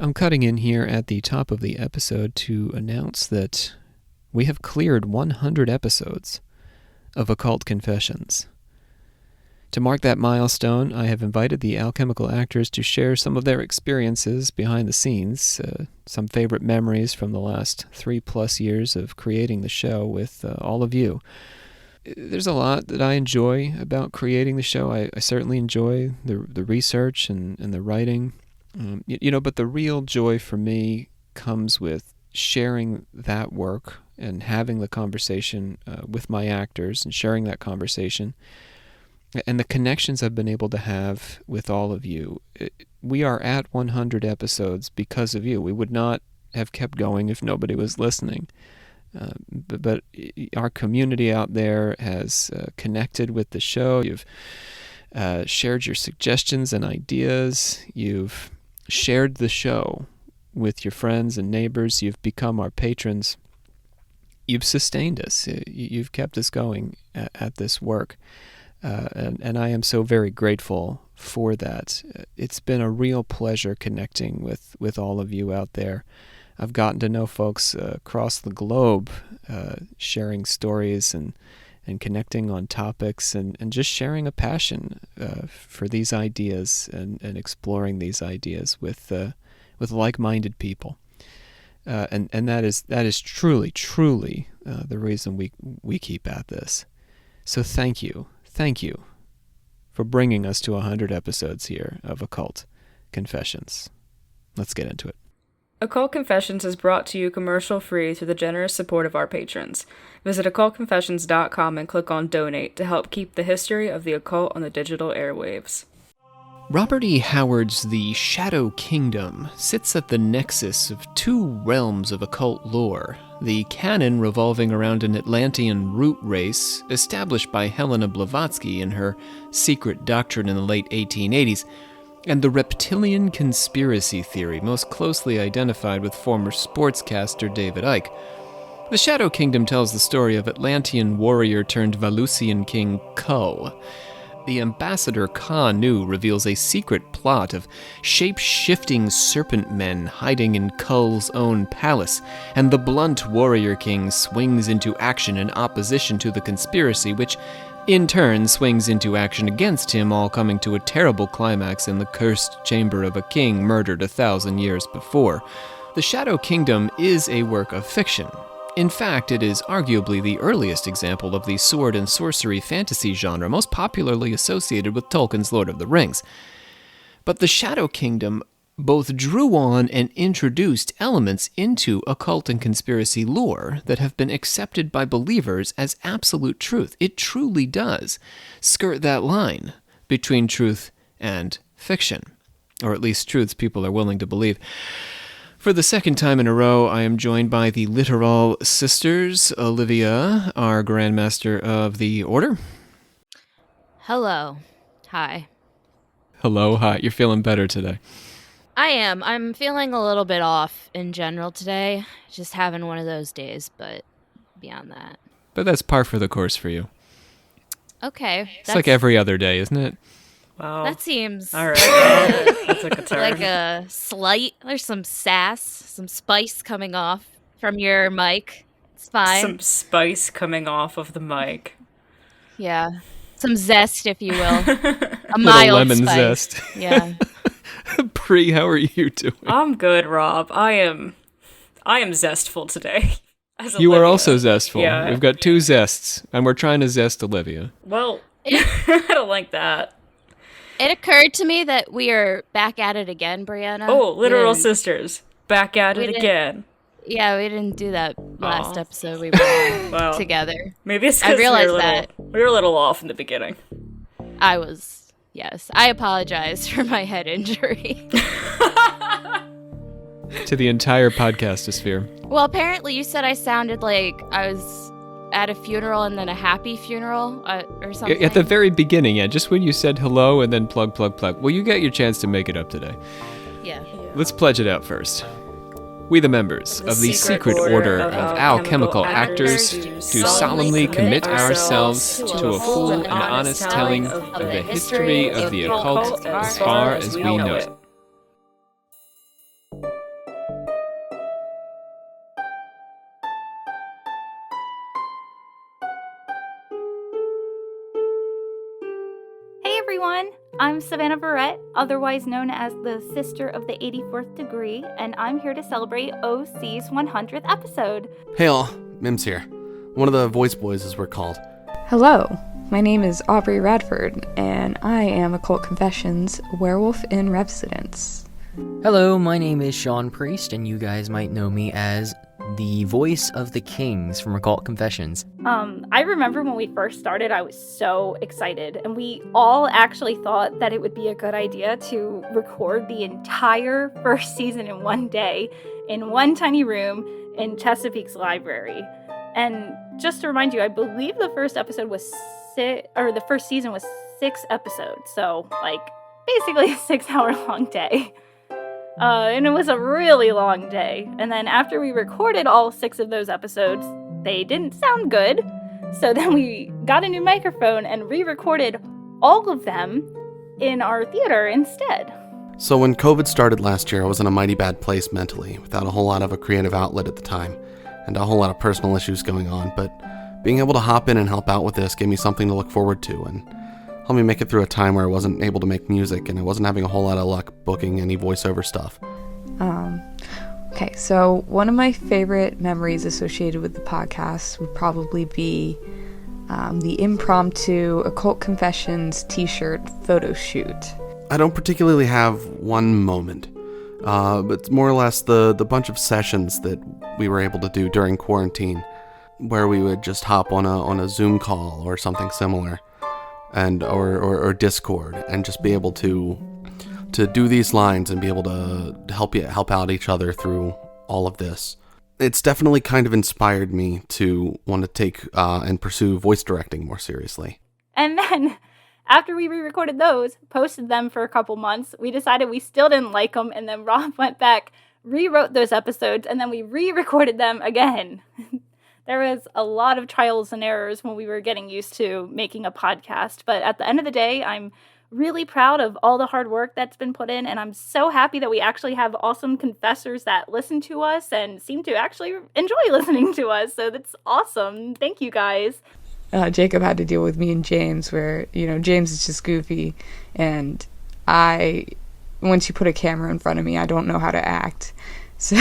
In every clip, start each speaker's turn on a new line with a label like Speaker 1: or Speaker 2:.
Speaker 1: I'm cutting in here at the top of the episode to announce that we have cleared 100 episodes of Occult Confessions. To mark that milestone, I have invited the alchemical actors to share some of their experiences behind the scenes, some favorite memories from the last 3+ years of creating the show with all of you. There's a lot that I enjoy about creating the show. I certainly enjoy the research and the writing. But the real joy for me comes with sharing that work and having the conversation with my actors and sharing that conversation and the connections I've been able to have with all of you. We are at 100 episodes because of you. We would not have kept going if nobody was listening. But our community out there has connected with the show. You've shared your suggestions and ideas. You've shared the show with your friends and neighbors. You've become our patrons. You've sustained us. You've kept us going at this work. And I am so very grateful for that. It's been a real pleasure connecting with all of you out there. I've gotten to know folks across the globe, sharing stories and connecting on topics and just sharing a passion for these ideas and exploring these ideas with like-minded people. And that is truly the reason we keep at this. So thank you for bringing us to 100 episodes here of Occult Confessions. Let's get into it.
Speaker 2: Occult Confessions is brought to you commercial-free through the generous support of our patrons. Visit occultconfessions.com and click on Donate to help keep the history of the occult on the digital airwaves.
Speaker 1: Robert E. Howard's The Shadow Kingdom sits at the nexus of two realms of occult lore, the canon revolving around an Atlantean root race established by Helena Blavatsky in her Secret Doctrine in the late 1880s, and the reptilian conspiracy theory most closely identified with former sportscaster David Icke. The Shadow Kingdom tells the story of Atlantean warrior turned Valusian king Kull. The ambassador Ka Nu reveals a secret plot of shape-shifting serpent men hiding in Kull's own palace, and the blunt warrior king swings into action in opposition to the conspiracy, which in turn swings into action against him, all coming to a terrible climax in the cursed chamber of a king murdered 1,000 years before. The Shadow Kingdom is a work of fiction. In fact, it is arguably the earliest example of the sword and sorcery fantasy genre, most popularly associated with Tolkien's Lord of the Rings. But the Shadow Kingdom both drew on and introduced elements into occult and conspiracy lore that have been accepted by believers as absolute truth. It truly does skirt that line between truth and fiction, or at least truths people are willing to believe. For the second time in a row, I am joined by the literal sisters, Olivia, our Grandmaster of the Order.
Speaker 3: Hello. Hi.
Speaker 1: Hello, hi. You're feeling better today.
Speaker 3: I am. I'm feeling a little bit off in general today. Just having one of those days, but beyond that.
Speaker 1: But that's par for the course for you.
Speaker 3: Okay.
Speaker 1: It's like every other day, isn't it?
Speaker 2: Wow.
Speaker 3: That seems
Speaker 2: all right. That took a turn.
Speaker 3: Like a slight, there's some sass, some spice coming off from your mic. It's fine.
Speaker 2: Some spice coming off of the mic.
Speaker 3: Yeah. Some zest, if you will. A
Speaker 1: little
Speaker 3: mild
Speaker 1: lemon
Speaker 3: spice.
Speaker 1: zest.
Speaker 3: Yeah.
Speaker 1: Bree, how are you doing?
Speaker 2: I'm good, Rob. I am zestful today.
Speaker 1: You are also zestful.
Speaker 2: Yeah.
Speaker 1: We've got two zests, and we're trying to zest Olivia.
Speaker 2: Well, I don't like that.
Speaker 3: It occurred to me that we are back at it again, Brianna.
Speaker 2: Oh, literal sisters. Back at it again.
Speaker 3: Yeah, we didn't do that last episode we were together.
Speaker 2: Maybe it's because we were a little off in the beginning.
Speaker 3: Yes. I apologize for my head injury.
Speaker 1: To the entire podcastosphere.
Speaker 3: Well, apparently you said I sounded like I was at a funeral and then a happy funeral or something.
Speaker 1: At the very beginning, yeah, just when you said hello and then plug. Well, you get your chance to make it up today.
Speaker 3: Yeah.
Speaker 1: Let's pledge it out first. We, the members of the Secret Order of Alchemical Actors, do solemnly commit ourselves to a full and honest telling of the history of the occult as far as we know it.
Speaker 4: everyone. I'm Savannah Barrett, otherwise known as the Sister of the 84th Degree, and I'm here to celebrate OC's 100th episode.
Speaker 5: Hey all, Mims here. One of the voice boys as we're called.
Speaker 6: Hello, my name is Aubrey Radford, and I am Occult Confessions Werewolf in Residence.
Speaker 7: Hello, my name is Sean Priest, and you guys might know me as the voice of the Kings from Occult Confessions.
Speaker 4: I remember when we first started, I was so excited, and we all actually thought that it would be a good idea to record the entire first season in one day, in one tiny room in Chesapeake's library. And just to remind you, I believe the first episode was the first season was 6 episodes, so basically a 6-hour long day. And it was a really long day. And then after we recorded all 6 of those episodes, they didn't sound good. So then we got a new microphone and re-recorded all of them in our theater instead.
Speaker 5: So when COVID started last year, I was in a mighty bad place mentally, without a whole lot of a creative outlet at the time, and a whole lot of personal issues going on. But being able to hop in and help out with this gave me something to look forward to, and helped me make it through a time where I wasn't able to make music, and I wasn't having a whole lot of luck booking any voiceover stuff.
Speaker 6: Okay, so one of my favorite memories associated with the podcast would probably be the impromptu Occult Confessions t-shirt photo shoot.
Speaker 5: I don't particularly have one moment, but more or less the bunch of sessions that we were able to do during quarantine, where we would just hop on a Zoom call or something similar, and or Discord, and just be able to do these lines and be able to help out each other through all of this. It's definitely kind of inspired me to want to take and pursue voice directing more seriously.
Speaker 4: And then, after we re-recorded those, posted them for a couple months, we decided we still didn't like them, and then Rob went back, rewrote those episodes, and then we re-recorded them again. There was a lot of trials and errors when we were getting used to making a podcast, but at the end of the day, I'm really proud of all the hard work that's been put in, and I'm so happy that we actually have awesome confessors that listen to us and seem to actually enjoy listening to us, so that's awesome. Thank you, guys.
Speaker 6: Jacob had to deal with me and James, where, James is just goofy, and once you put a camera in front of me, I don't know how to act. So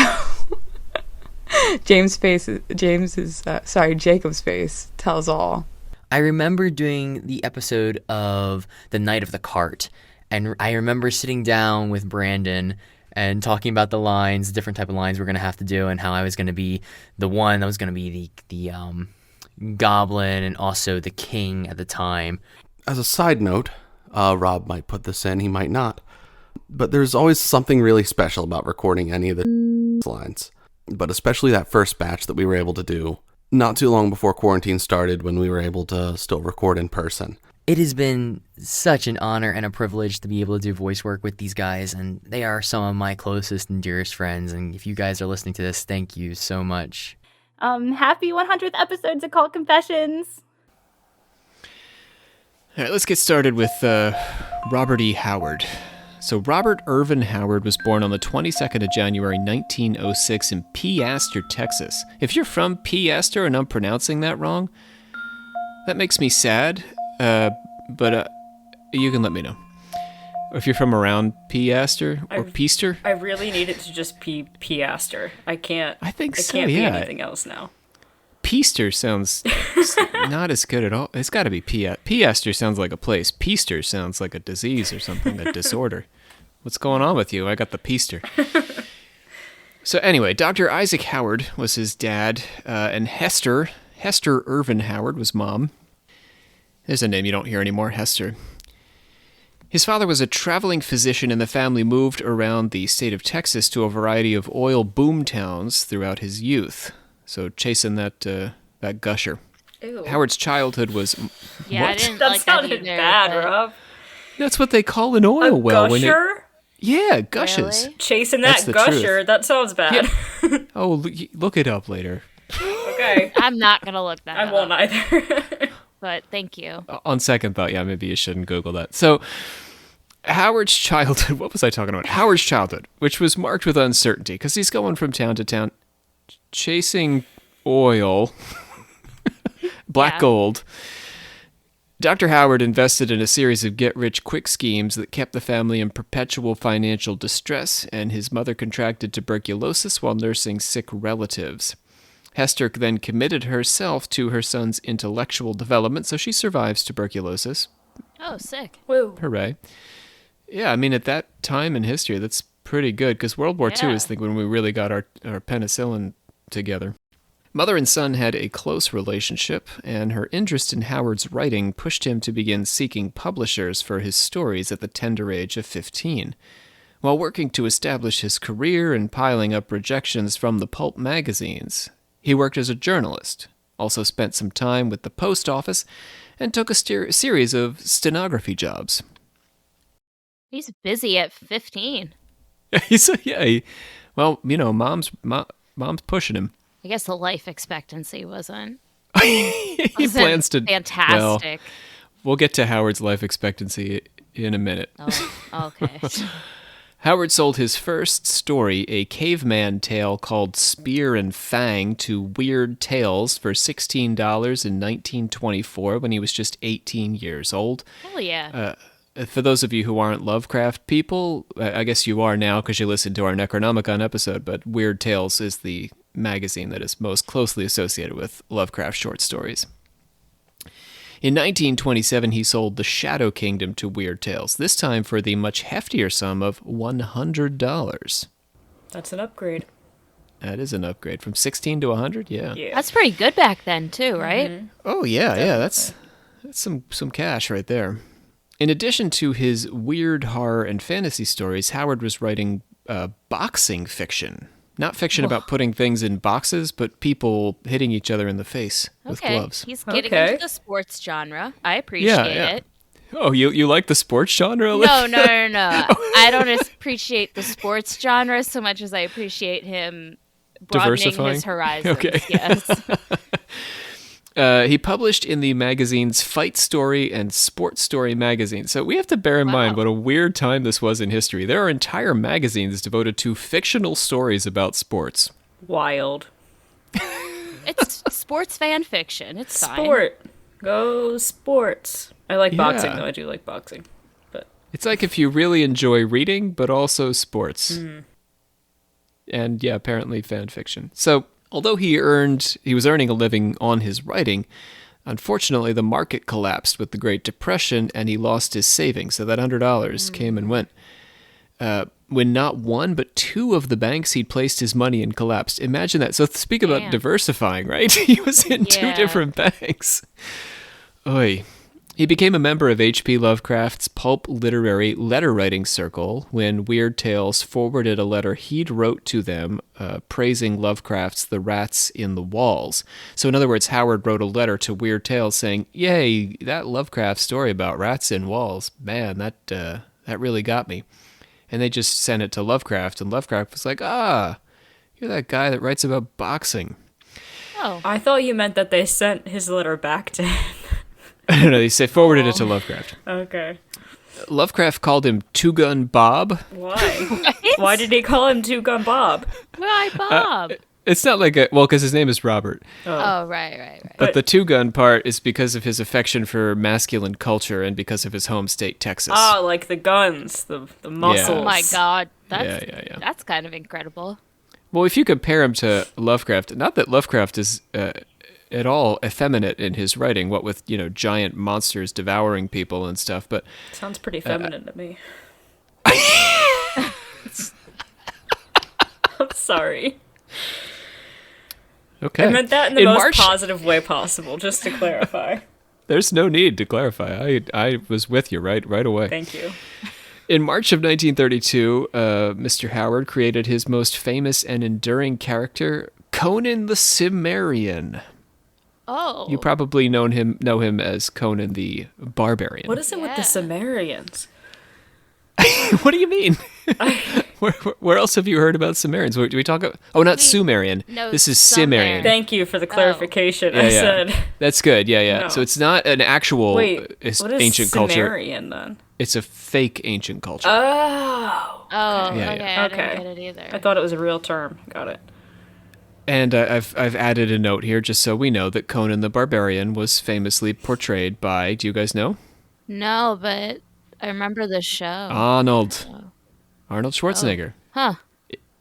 Speaker 6: Jacob's face tells all.
Speaker 7: I remember doing the episode of The Night of the Cart, and I remember sitting down with Brandon and talking about the lines, different type of lines we're going to have to do, and how I was going to be the one that was going to be the goblin and also the king at the time.
Speaker 5: As a side note, Rob might put this in, he might not, but there's always something really special about recording any of the lines, but especially that first batch that we were able to do not too long before quarantine started, when we were able to still record in person.
Speaker 7: It has been such an honor and a privilege to be able to do voice work with these guys, and they are some of my closest and dearest friends, and if you guys are listening to this, thank you so much.
Speaker 4: Happy 100th episodes of Occult Confessions.
Speaker 1: All right, let's get started with Robert E. Howard. So Robert Irvin Howard was born on the 22nd of January, 1906 in P. Astor, Texas. If you're from P. Astor and I'm pronouncing that wrong, that makes me sad, but you can let me know. Or if you're from around P. Astor or Peaster.
Speaker 2: I really need it to just be P. Astor. I can't be anything else now.
Speaker 1: Peaster sounds not as good at all. It's got to be P. Astor sounds like a place. Peaster sounds like a disease or something, a disorder. What's going on with you? I got the Peaster. So anyway, Dr. Isaac Howard was his dad, and Hester Irvin Howard was mom. There's a name you don't hear anymore, Hester. His father was a traveling physician, and the family moved around the state of Texas to a variety of oil boom towns throughout his youth. So chasing that gusher.
Speaker 2: Ew.
Speaker 1: Howard's childhood was...
Speaker 3: Yeah,
Speaker 1: what?
Speaker 3: I didn't
Speaker 2: That
Speaker 3: like
Speaker 2: sounded
Speaker 3: that either,
Speaker 2: bad,
Speaker 3: but-
Speaker 2: Rob.
Speaker 1: That's what they call an oil
Speaker 2: A
Speaker 1: well.
Speaker 2: gusher?
Speaker 1: Yeah, gushes.
Speaker 3: Really?
Speaker 2: Chasing
Speaker 1: That's
Speaker 2: that
Speaker 1: the
Speaker 2: gusher?
Speaker 1: truth.
Speaker 2: That sounds bad.
Speaker 1: Yeah. Oh, look it up later.
Speaker 2: Okay.
Speaker 3: I'm not going to look that
Speaker 2: I
Speaker 3: up.
Speaker 2: won't either.
Speaker 3: But thank you.
Speaker 1: On second thought, yeah, maybe you shouldn't Google that. So, Howard's childhood, what was I talking about? Howard's childhood, which was marked with uncertainty, because he's going from town to town, chasing oil, black gold, Dr. Howard invested in a series of get-rich-quick schemes that kept the family in perpetual financial distress, and his mother contracted tuberculosis while nursing sick relatives. Hester then committed herself to her son's intellectual development, so she survives tuberculosis.
Speaker 3: Oh, sick.
Speaker 2: Woo.
Speaker 1: Hooray. Yeah, I mean, at that time in history, that's pretty good, because World War II is when we really got our penicillin together. Mother and son had a close relationship, and her interest in Howard's writing pushed him to begin seeking publishers for his stories at the tender age of 15. While working to establish his career and piling up rejections from the pulp magazines, he worked as a journalist, also spent some time with the post office, and took a series of stenography jobs.
Speaker 3: He's busy at 15.
Speaker 1: Well, you know, mom's pushing him.
Speaker 3: I guess the life expectancy wasn't.
Speaker 1: He plans to.
Speaker 3: Fantastic.
Speaker 1: Well, we'll get to Howard's life expectancy in a minute.
Speaker 3: Oh, okay.
Speaker 1: Howard sold his first story, a caveman tale called Spear and Fang, to Weird Tales for $16 in 1924 when he was just 18 years old.
Speaker 3: Hell yeah.
Speaker 1: For those of you who aren't Lovecraft people, I guess you are now because you listened to our Necronomicon episode, but Weird Tales is the magazine that is most closely associated with Lovecraft short stories. In 1927, he sold The Shadow Kingdom to Weird Tales, this time for the much heftier sum of $100.
Speaker 2: That's an upgrade.
Speaker 1: That is an upgrade. From 16 to 100? Yeah.
Speaker 3: That's pretty good back then, too, right?
Speaker 2: Mm-hmm.
Speaker 1: Oh, yeah. That's some cash right there. In addition to his weird horror and fantasy stories, Howard was writing boxing fiction. Not fiction about putting things in boxes, but people hitting each other in the face with gloves.
Speaker 3: He's getting into the sports genre. I appreciate it.
Speaker 1: Oh, you like the sports genre?
Speaker 3: No. I don't appreciate the sports genre so much as I appreciate him broadening his horizons.
Speaker 1: Okay.
Speaker 3: Yes.
Speaker 1: He published in the magazines Fight Story and Sports Story magazine. So we have to bear in mind what a weird time this was in history. There are entire magazines devoted to fictional stories about sports.
Speaker 2: Wild.
Speaker 3: It's sports fan fiction. It's fine.
Speaker 2: Sport. Go sports. I like boxing, though. I do like boxing. But
Speaker 1: it's like if you really enjoy reading, but also sports. Mm. And yeah, apparently fan fiction. So although he was earning a living on his writing, unfortunately the market collapsed with the Great Depression and he lost his savings, so that $100 came and went. When not one, but two of the banks he'd placed his money in collapsed. Imagine that. So speak about diversifying, right? He was in two different banks. Oy. He became a member of H.P. Lovecraft's pulp literary letter-writing circle when Weird Tales forwarded a letter he'd wrote to them praising Lovecraft's The Rats in the Walls. So in other words, Howard wrote a letter to Weird Tales saying, "Yay, that Lovecraft story about rats in walls, man, that really got me." And they just sent it to Lovecraft, and Lovecraft was like, you're that guy that writes about boxing.
Speaker 2: Oh. I thought you meant that they sent his letter back to him.
Speaker 1: I don't know, they forwarded it to Lovecraft.
Speaker 2: Okay.
Speaker 1: Lovecraft called him Two-Gun Bob.
Speaker 2: Why? Why did he call him Two-Gun Bob?
Speaker 3: Why Bob?
Speaker 1: It's not like because his name is Robert.
Speaker 3: Oh, right.
Speaker 1: But the two-gun part is because of his affection for masculine culture and because of his home state, Texas.
Speaker 2: Oh, like the guns, the muscles.
Speaker 3: Oh my God.
Speaker 1: Yeah.
Speaker 3: That's kind of incredible.
Speaker 1: Well, if you compare him to Lovecraft, not that Lovecraft is at all effeminate in his writing, what with, giant monsters devouring people and stuff, but...
Speaker 2: Sounds pretty feminine to me. I'm sorry.
Speaker 1: Okay.
Speaker 2: I meant that in the most positive way possible, just to clarify.
Speaker 1: There's no need to clarify. I was with you right away.
Speaker 2: Thank you.
Speaker 1: In March of 1932, Mr. Howard created his most famous and enduring character, Conan the Cimmerian.
Speaker 3: Oh.
Speaker 1: You probably know him as Conan the Barbarian.
Speaker 2: What is it with the Cimmerians?
Speaker 1: What do you mean? Where else have you heard about Cimmerians? Do we talk about... Oh, not Sumerian.
Speaker 3: No,
Speaker 1: this is Cimmerian.
Speaker 2: Thank you for the clarification.
Speaker 1: Yeah,
Speaker 2: I said...
Speaker 1: That's good. Yeah.
Speaker 2: No.
Speaker 1: So it's not an actual
Speaker 2: Wait, what is
Speaker 1: ancient culture.
Speaker 2: Cimmerian, then?
Speaker 1: It's a fake ancient culture.
Speaker 2: Oh.
Speaker 3: Okay.
Speaker 1: Yeah.
Speaker 3: I didn't get it either.
Speaker 2: I thought it was a real term. Got it.
Speaker 1: And I've added a note here just so we know that Conan the Barbarian was famously portrayed by, do you guys know?
Speaker 3: No, but I remember the show.
Speaker 1: Arnold Schwarzenegger.
Speaker 3: Huh.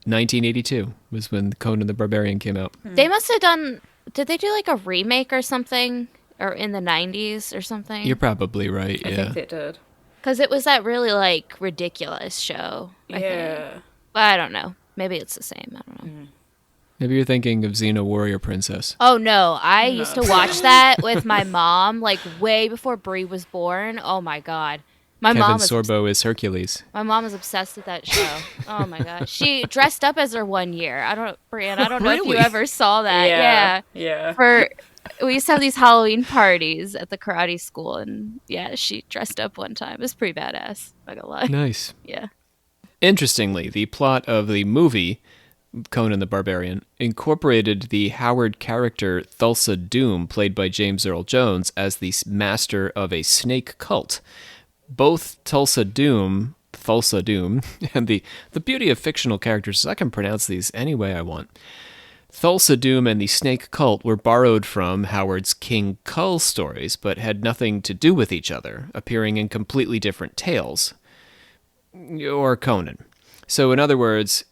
Speaker 1: 1982 was when Conan the Barbarian came out.
Speaker 3: They must have done... Did they do like a remake or something? Or in the 90s or something?
Speaker 1: You're probably right,
Speaker 2: I think they did.
Speaker 3: Because it was that really, like, ridiculous show, I think. But I don't know. Maybe it's the same. I don't know.
Speaker 1: Maybe you're thinking of Xena Warrior Princess.
Speaker 3: Oh, no. I used to watch that with my mom, like, way before Brie was born. Oh, my God.
Speaker 1: Kevin Sorbo is Hercules.
Speaker 3: My mom was obsessed with that show. Oh, my gosh. She dressed up as her one year. Brianne, I don't know if you ever saw that. Yeah. We used to have these Halloween parties at the karate school, and yeah, she dressed up one time. It was pretty badass, not gonna lie.
Speaker 1: Nice.
Speaker 3: Yeah.
Speaker 1: Interestingly, the plot of the movie Conan the Barbarian incorporated the Howard character Thulsa Doom, played by James Earl Jones, as the master of a snake cult. Both Thulsa Doom, and the beauty of fictional characters is I can pronounce these any way I want. Thulsa Doom and the Snake Cult were borrowed from Howard's King Kull stories, but had nothing to do with each other, appearing in completely different tales. Or Conan. So in other words,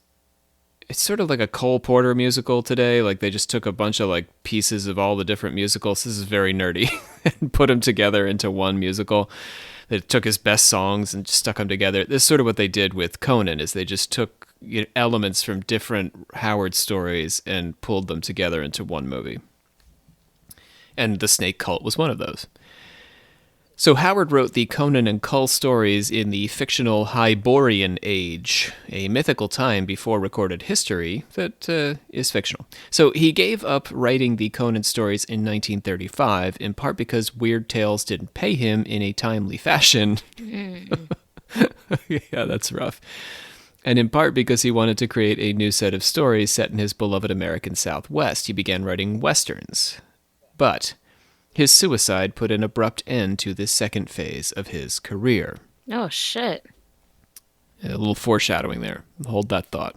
Speaker 1: it's sort of like a Cole Porter musical today. Like they just took a bunch of like pieces of all the different musicals. This is very nerdy. And put them together into one musical. They took his best songs and stuck them together. This is sort of what they did with Conan, is they just took elements from different Howard stories and pulled them together into one movie. And the Snake Cult was one of those. So Howard wrote the Conan and Kull stories in the fictional Hyborian Age, a mythical time before recorded history that is fictional. So he gave up writing the Conan stories in 1935, in part because Weird Tales didn't pay him in a timely fashion. Yeah, that's rough. And in part because he wanted to create a new set of stories set in his beloved American Southwest. He began writing westerns. But his suicide put an abrupt end to this second phase of his career.
Speaker 3: Oh, shit.
Speaker 1: A little foreshadowing there. Hold that thought.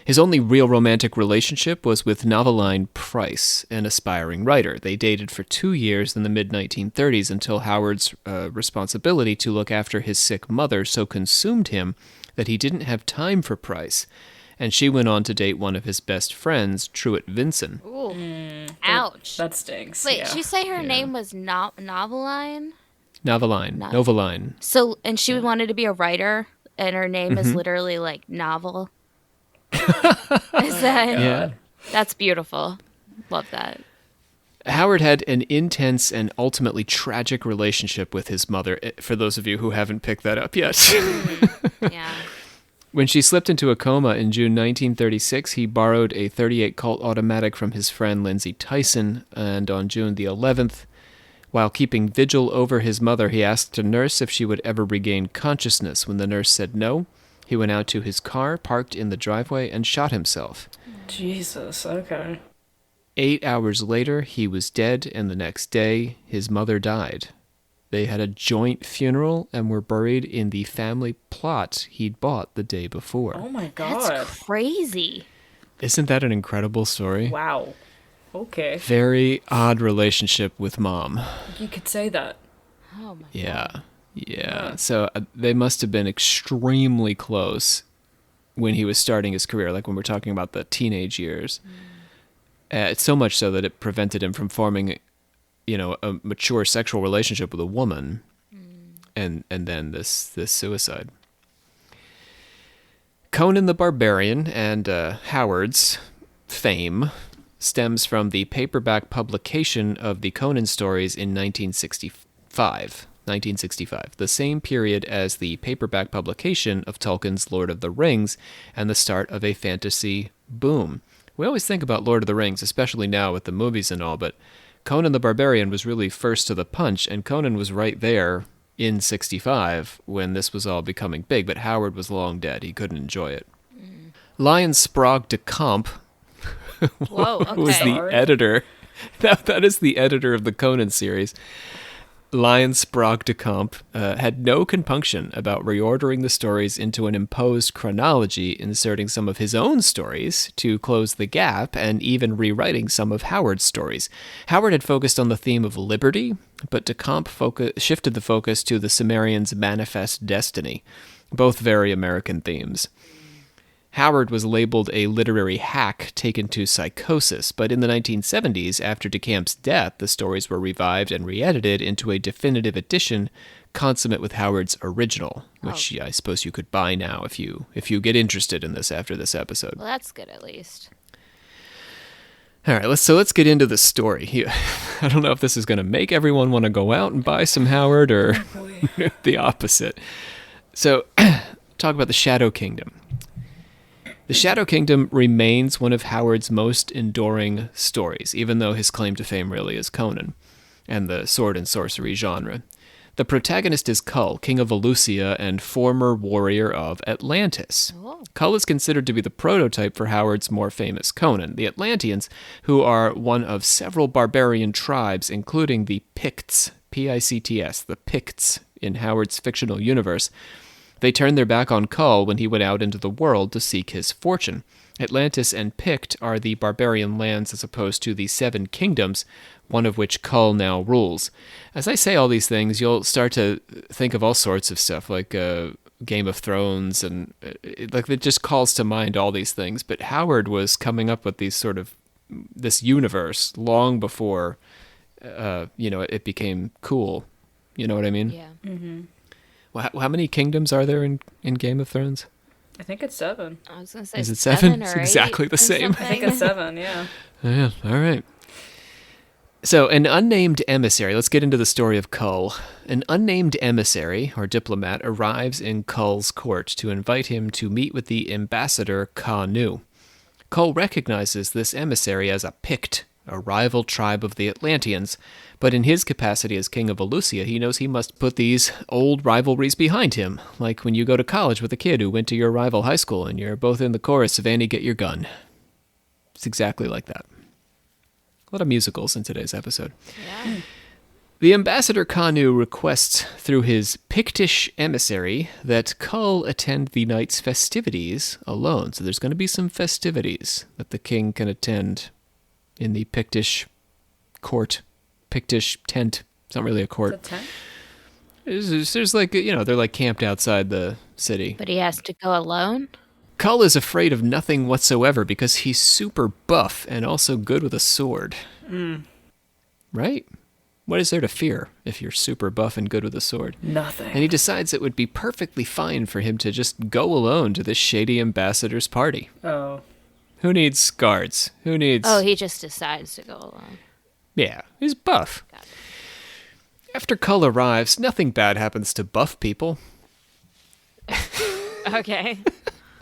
Speaker 1: His only real romantic relationship was with Noveline Price, an aspiring writer. They dated for 2 years in the mid-1930s until Howard's responsibility to look after his sick mother so consumed him that he didn't have time for Price, and she went on to date one of his best friends, Truett Vinson.
Speaker 3: Ooh. Ouch.
Speaker 2: That stinks.
Speaker 3: Wait, did you say her name was Noveline?
Speaker 1: Noveline.
Speaker 3: So, and she wanted to be a writer, and her name is literally like novel. Is that?
Speaker 1: Yeah.
Speaker 3: That's beautiful. Love that.
Speaker 1: Howard had an intense and ultimately tragic relationship with his mother, for those of you who haven't picked that up yet.
Speaker 3: Yeah.
Speaker 1: When she slipped into a coma in June 1936, he borrowed a .38 Colt automatic from his friend Lindsay Tyson, and on June the 11th, while keeping vigil over his mother, he asked a nurse if she would ever regain consciousness. When the nurse said no, he went out to his car, parked in the driveway, and shot himself.
Speaker 2: Jesus, okay.
Speaker 1: 8 hours later, he was dead, and the next day, his mother died. They had a joint funeral and were buried in the family plot he'd bought the day before.
Speaker 2: Oh my God.
Speaker 3: That's crazy.
Speaker 1: Isn't that an incredible story?
Speaker 2: Wow. Okay.
Speaker 1: Very odd relationship with mom.
Speaker 2: You could say that.
Speaker 3: Oh my
Speaker 1: God. Yeah. So they must have been extremely close when he was starting his career, like when we're talking about the teenage years. It's so much so that it prevented him from forming, a mature sexual relationship with a woman, and then this suicide. Conan the Barbarian and Howard's fame stems from the paperback publication of the Conan stories in 1965, the same period as the paperback publication of Tolkien's Lord of the Rings and the start of a fantasy boom. We always think about Lord of the Rings, especially now with the movies and all, but Conan the Barbarian was really first to the punch, and Conan was right there in 65 when this was all becoming big, but Howard was long dead. He couldn't enjoy it. Lion Sprague de Camp
Speaker 3: Whoa, okay.
Speaker 1: was the editor. That is the editor of the Conan series. Sprague de Camp had no compunction about reordering the stories into an imposed chronology, inserting some of his own stories to close the gap, and even rewriting some of Howard's stories. Howard had focused on the theme of liberty, but de Camp shifted the focus to the Cimmerians' manifest destiny, both very American themes. Howard was labeled a literary hack taken to psychosis, but in the 1970s, after de Camp's death, the stories were revived and re-edited into a definitive edition consummate with Howard's original, which I suppose you could buy now if you get interested in this after this episode.
Speaker 3: Well, that's good at least.
Speaker 1: All right, let's get into the story. I don't know if this is going to make everyone want to go out and buy some Howard or the opposite. So, talk about the Shadow Kingdom. The Shadow Kingdom remains one of Howard's most enduring stories, even though his claim to fame really is Conan and the sword and sorcery genre. The protagonist is Kull, king of Valusia and former warrior of Atlantis.
Speaker 3: Oh.
Speaker 1: Kull is considered to be the prototype for Howard's more famous Conan. The Atlanteans, who are one of several barbarian tribes, including the Picts, P-I-C-T-S, the Picts in Howard's fictional universe. They turned their back on Kull when he went out into the world to seek his fortune. Atlantis and Pict are the barbarian lands as opposed to the 7 kingdoms, one of which Kull now rules. As I say all these things, you'll start to think of all sorts of stuff, like Game of Thrones, and it just calls to mind all these things. But Howard was coming up with this universe long before, it became cool. You know what I mean?
Speaker 3: Yeah.
Speaker 2: Mm-hmm.
Speaker 1: Well, how many kingdoms are there in Game of Thrones?
Speaker 2: I think it's 7.
Speaker 3: I was going to say
Speaker 1: is it 7?
Speaker 3: Or
Speaker 1: It's exactly the same.
Speaker 2: I think it's 7, yeah.
Speaker 1: Yeah, all right. So, an unnamed emissary, let's get into the story of Kull. An unnamed emissary, or diplomat, arrives in Kull's court to invite him to meet with the ambassador Ka-Nu. Kull recognizes this emissary as a Pict, a rival tribe of the Atlanteans, but in his capacity as king of Valusia, he knows he must put these old rivalries behind him, like when you go to college with a kid who went to your rival high school and you're both in the chorus of Annie, Get Your Gun. It's exactly like that. A lot of musicals in today's episode.
Speaker 3: Yeah.
Speaker 1: The ambassador Ka-Nu requests through his Pictish emissary that Kull attend the night's festivities alone. So there's going to be some festivities that the king can attend in the Pictish court, Pictish tent. It's not really a court.
Speaker 2: It's a tent?
Speaker 1: There's like, they're like camped outside the city.
Speaker 3: But he has to go alone?
Speaker 1: Kull is afraid of nothing whatsoever because he's super buff and also good with a sword.
Speaker 2: Mm.
Speaker 1: Right? What is there to fear if you're super buff and good with a sword?
Speaker 2: Nothing.
Speaker 1: And he decides it would be perfectly fine for him to just go alone to this shady ambassador's party.
Speaker 2: Oh.
Speaker 1: Who needs guards? Who needs...
Speaker 3: Oh, he just decides to go alone.
Speaker 1: Yeah, he's buff.
Speaker 3: Got it.
Speaker 1: After Kull arrives, nothing bad happens to buff people.
Speaker 3: Okay.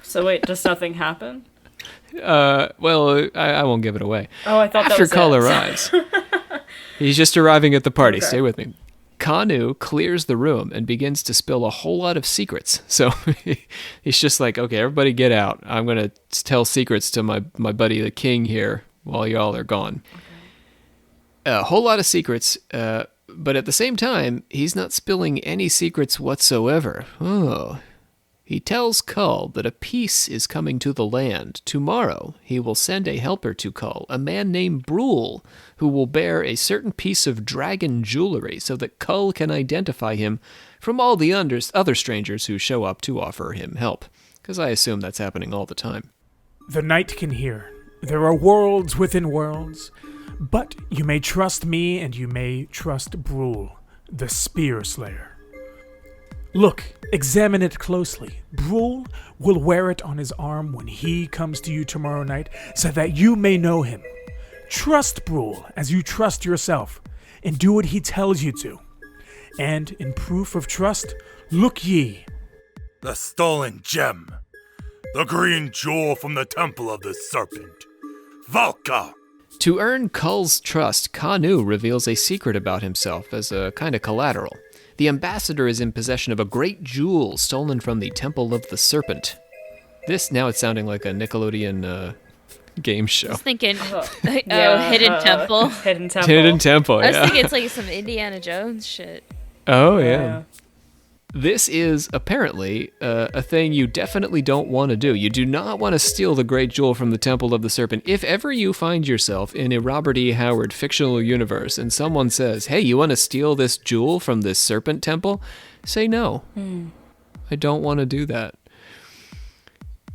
Speaker 2: So wait, does nothing happen?
Speaker 1: Well, I won't give it away.
Speaker 2: Oh, I thought
Speaker 1: After
Speaker 2: that was
Speaker 1: Kull
Speaker 2: it.
Speaker 1: arrives, he's just arriving at the party.
Speaker 2: Okay.
Speaker 1: Stay with me. Ka-Nu clears the room and begins to spill a whole lot of secrets. So he's just like, okay, everybody get out. I'm going to tell secrets to my buddy the king here while y'all are gone. Okay. A whole lot of secrets, but at the same time, he's not spilling any secrets whatsoever. Oh. He tells Kull that a peace is coming to the land. Tomorrow, he will send a helper to Kull, a man named Brule, who will bear a certain piece of dragon jewelry so that Kull can identify him from all the other strangers who show up to offer him help. Because I assume that's happening all the time.
Speaker 8: The night can hear. There are worlds within worlds. But you may trust me and you may trust Brule, the Spear Slayer. Look, examine it closely. Brule will wear it on his arm when he comes to you tomorrow night so that you may know him. Trust Brule as you trust yourself, and do what he tells you to. And in proof of trust, look ye.
Speaker 9: The stolen gem. The green jewel from the temple of the serpent. Valka!
Speaker 1: To earn Kull's trust, Ka-Nu reveals a secret about himself as a kind of collateral. The ambassador is in possession of a great jewel stolen from the Temple of the Serpent. Now it's sounding like a Nickelodeon game show.
Speaker 3: I was thinking, Hidden Temple.
Speaker 2: Hidden Temple.
Speaker 1: Hidden Temple, yeah.
Speaker 3: I was thinking it's like some Indiana Jones shit.
Speaker 1: Oh, yeah. This is apparently a thing you definitely don't want to do. You do not want to steal the Great Jewel from the Temple of the Serpent. If ever you find yourself in a Robert E. Howard fictional universe and someone says, hey, you want to steal this jewel from this Serpent Temple? Say no. I don't want to do that.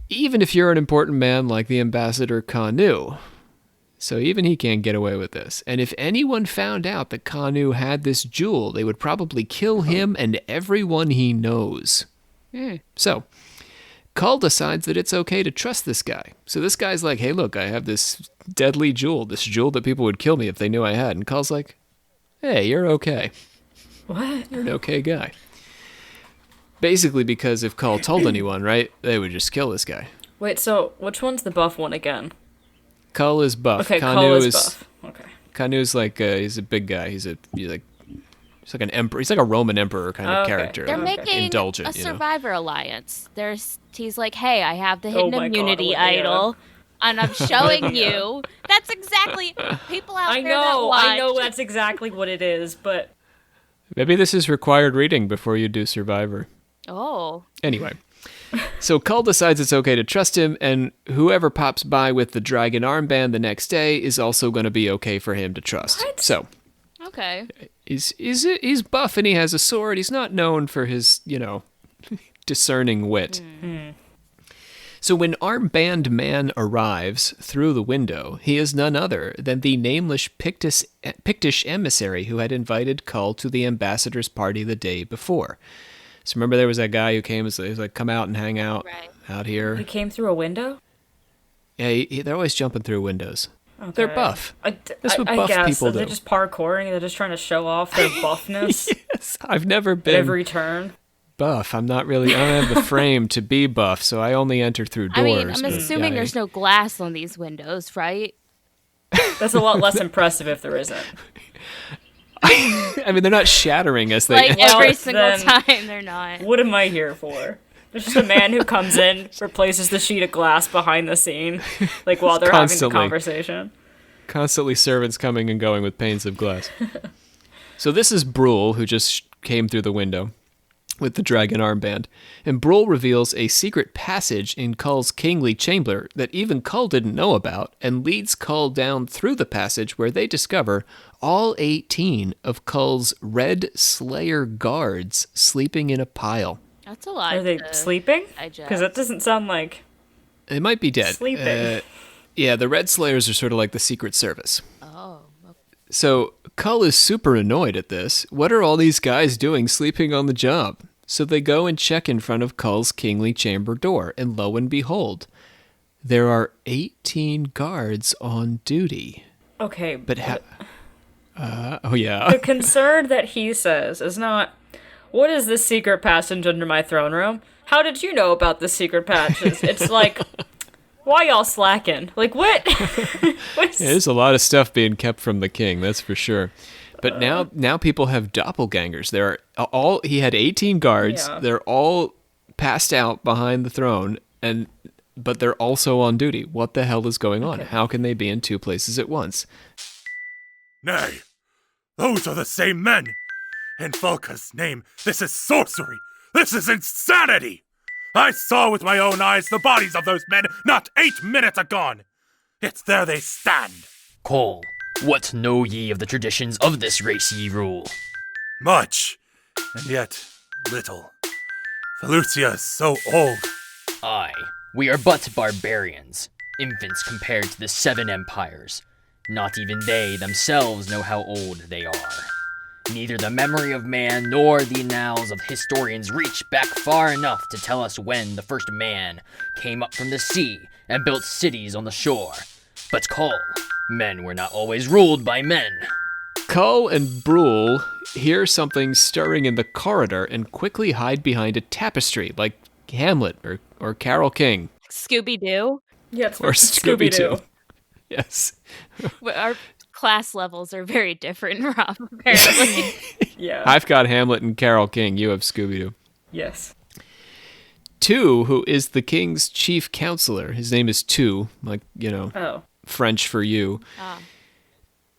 Speaker 1: Even if you're an important man like the Ambassador Kanu. So even he can't get away with this. And if anyone found out that Kanu had this jewel, they would probably kill him and everyone he knows. So, Kull decides that it's okay to trust this guy. So this guy's like, hey, look, I have this deadly jewel, this jewel that people would kill me if they knew I had. And Kull's like, hey, you're okay.
Speaker 2: What?
Speaker 1: You're an okay guy. Basically because if Kull told anyone, right, they would just kill this guy.
Speaker 2: Wait, so which one's the buff one again?
Speaker 1: Kull is buff.
Speaker 2: Okay,
Speaker 1: Kanu
Speaker 2: Kull is buff. Okay.
Speaker 1: Kanu's like he's a big guy. He's like an emperor. He's like a Roman emperor kind of character.
Speaker 3: They're making
Speaker 1: indulgent,
Speaker 3: a survivor alliance. He's like, hey, I have the hidden immunity
Speaker 2: God,
Speaker 3: idol, and I'm showing you. That's exactly people out there that watch.
Speaker 2: I know that's exactly what it is, but
Speaker 1: maybe this is required reading before you do Survivor.
Speaker 3: Oh.
Speaker 1: Anyway. So Kull decides it's okay to trust him, and whoever pops by with the dragon armband the next day is also going to be okay for him to trust.
Speaker 2: What?
Speaker 1: So,
Speaker 3: okay,
Speaker 1: he's buff and he has a sword. He's not known for his, discerning wit. So when Armband Man arrives through the window, he is none other than the nameless Pictish emissary who had invited Kull to the ambassador's party the day before. So remember there was that guy who came, he was like, come out and hang out out here.
Speaker 2: He came through a window?
Speaker 1: Yeah, they're always jumping through windows.
Speaker 2: Okay.
Speaker 1: They're buff. That's what
Speaker 2: I
Speaker 1: buff
Speaker 2: guess.
Speaker 1: people do.
Speaker 2: They're just parkouring, they're just trying to show off their buffness.
Speaker 1: Yes, I've never been
Speaker 2: every turn.
Speaker 1: Buff. I don't have the frame to be buff, so I only enter through doors.
Speaker 3: I mean, I'm assuming there's no glass on these windows, right?
Speaker 2: That's a lot less impressive if there isn't.
Speaker 1: I mean, they're not shattering as they
Speaker 3: like every single time. They're not.
Speaker 2: What am I here for? There's just a man who comes in, replaces the sheet of glass behind the scene, like while they're having the conversation.
Speaker 1: Constantly servants coming and going with panes of glass. So this is Brule, who just came through the window with the dragon armband. And Brule reveals a secret passage in Kull's kingly chamber that even Kull didn't know about, and leads Kull down through the passage where they discover all 18 of Kull's Red Slayer guards sleeping in a pile.
Speaker 3: That's a lot.
Speaker 2: Are they sleeping? Because that doesn't sound like...
Speaker 1: They might be dead.
Speaker 2: Sleeping.
Speaker 1: Yeah, the Red Slayers are sort of like the Secret Service.
Speaker 3: Oh. Okay.
Speaker 1: So Kull is super annoyed at this. What are all these guys doing sleeping on the job? So they go and check in front of Kull's kingly chamber door, and lo and behold, there are 18 guards on duty.
Speaker 2: Okay.
Speaker 1: But oh yeah.
Speaker 2: The concern that he says is not, what is this secret passage under my throne room? How did you know about the secret passage? It's like, why y'all slacking? Like, what?
Speaker 1: There's a lot of stuff being kept from the king, that's for sure. But now people have doppelgangers. He had 18 guards. Yeah. They're all passed out behind the throne, but they're also on duty. What the hell is going on? How can they be in two places at once?
Speaker 9: Nay, those are the same men. In Volka's name, this is sorcery. This is insanity. I saw with my own eyes the bodies of those men not 8 minutes agone. It's there they stand.
Speaker 7: Kull, what know ye of the traditions of this race ye rule?
Speaker 9: Much, and yet little. Valusia is so old.
Speaker 7: Aye, we are but barbarians, infants compared to the 7 empires. Not even they themselves know how old they are. Neither the memory of man nor the annals of historians reach back far enough to tell us when the first man came up from the sea and built cities on the shore. But Kull, men were not always ruled by men.
Speaker 1: Kull and Brule hear something stirring in the corridor and quickly hide behind a tapestry like Hamlet or Carole King.
Speaker 3: Scooby-Doo?
Speaker 2: Yeah, it's
Speaker 1: or Scooby-Doo. Yes.
Speaker 3: Our class levels are very different, Rob, apparently.
Speaker 2: Yeah.
Speaker 1: I've got Hamlet and Carole King. You have Scooby-Doo.
Speaker 2: Yes.
Speaker 1: Tu, who is the king's chief counselor, his name is Tu, like, French for you,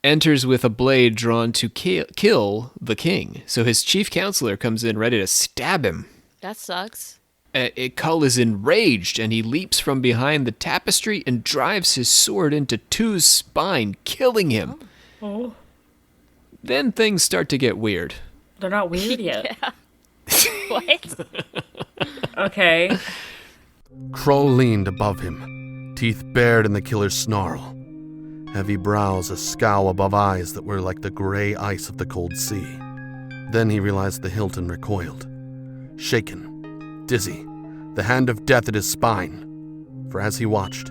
Speaker 1: enters with a blade drawn to kill the king. So his chief counselor comes in ready to stab him.
Speaker 3: That sucks.
Speaker 1: Kull is enraged, and he leaps from behind the tapestry and drives his sword into Tu's spine, killing him.
Speaker 2: Oh.
Speaker 1: Then things start to get weird.
Speaker 2: They're not weird yet.
Speaker 3: Yeah. What?
Speaker 2: Okay.
Speaker 5: Krull leaned above him, teeth bared in the killer's snarl. Heavy brows a scowl above eyes that were like the gray ice of the cold sea. Then he realized the hilt and recoiled. Shaken, dizzy, the hand of death at his spine. For as he watched,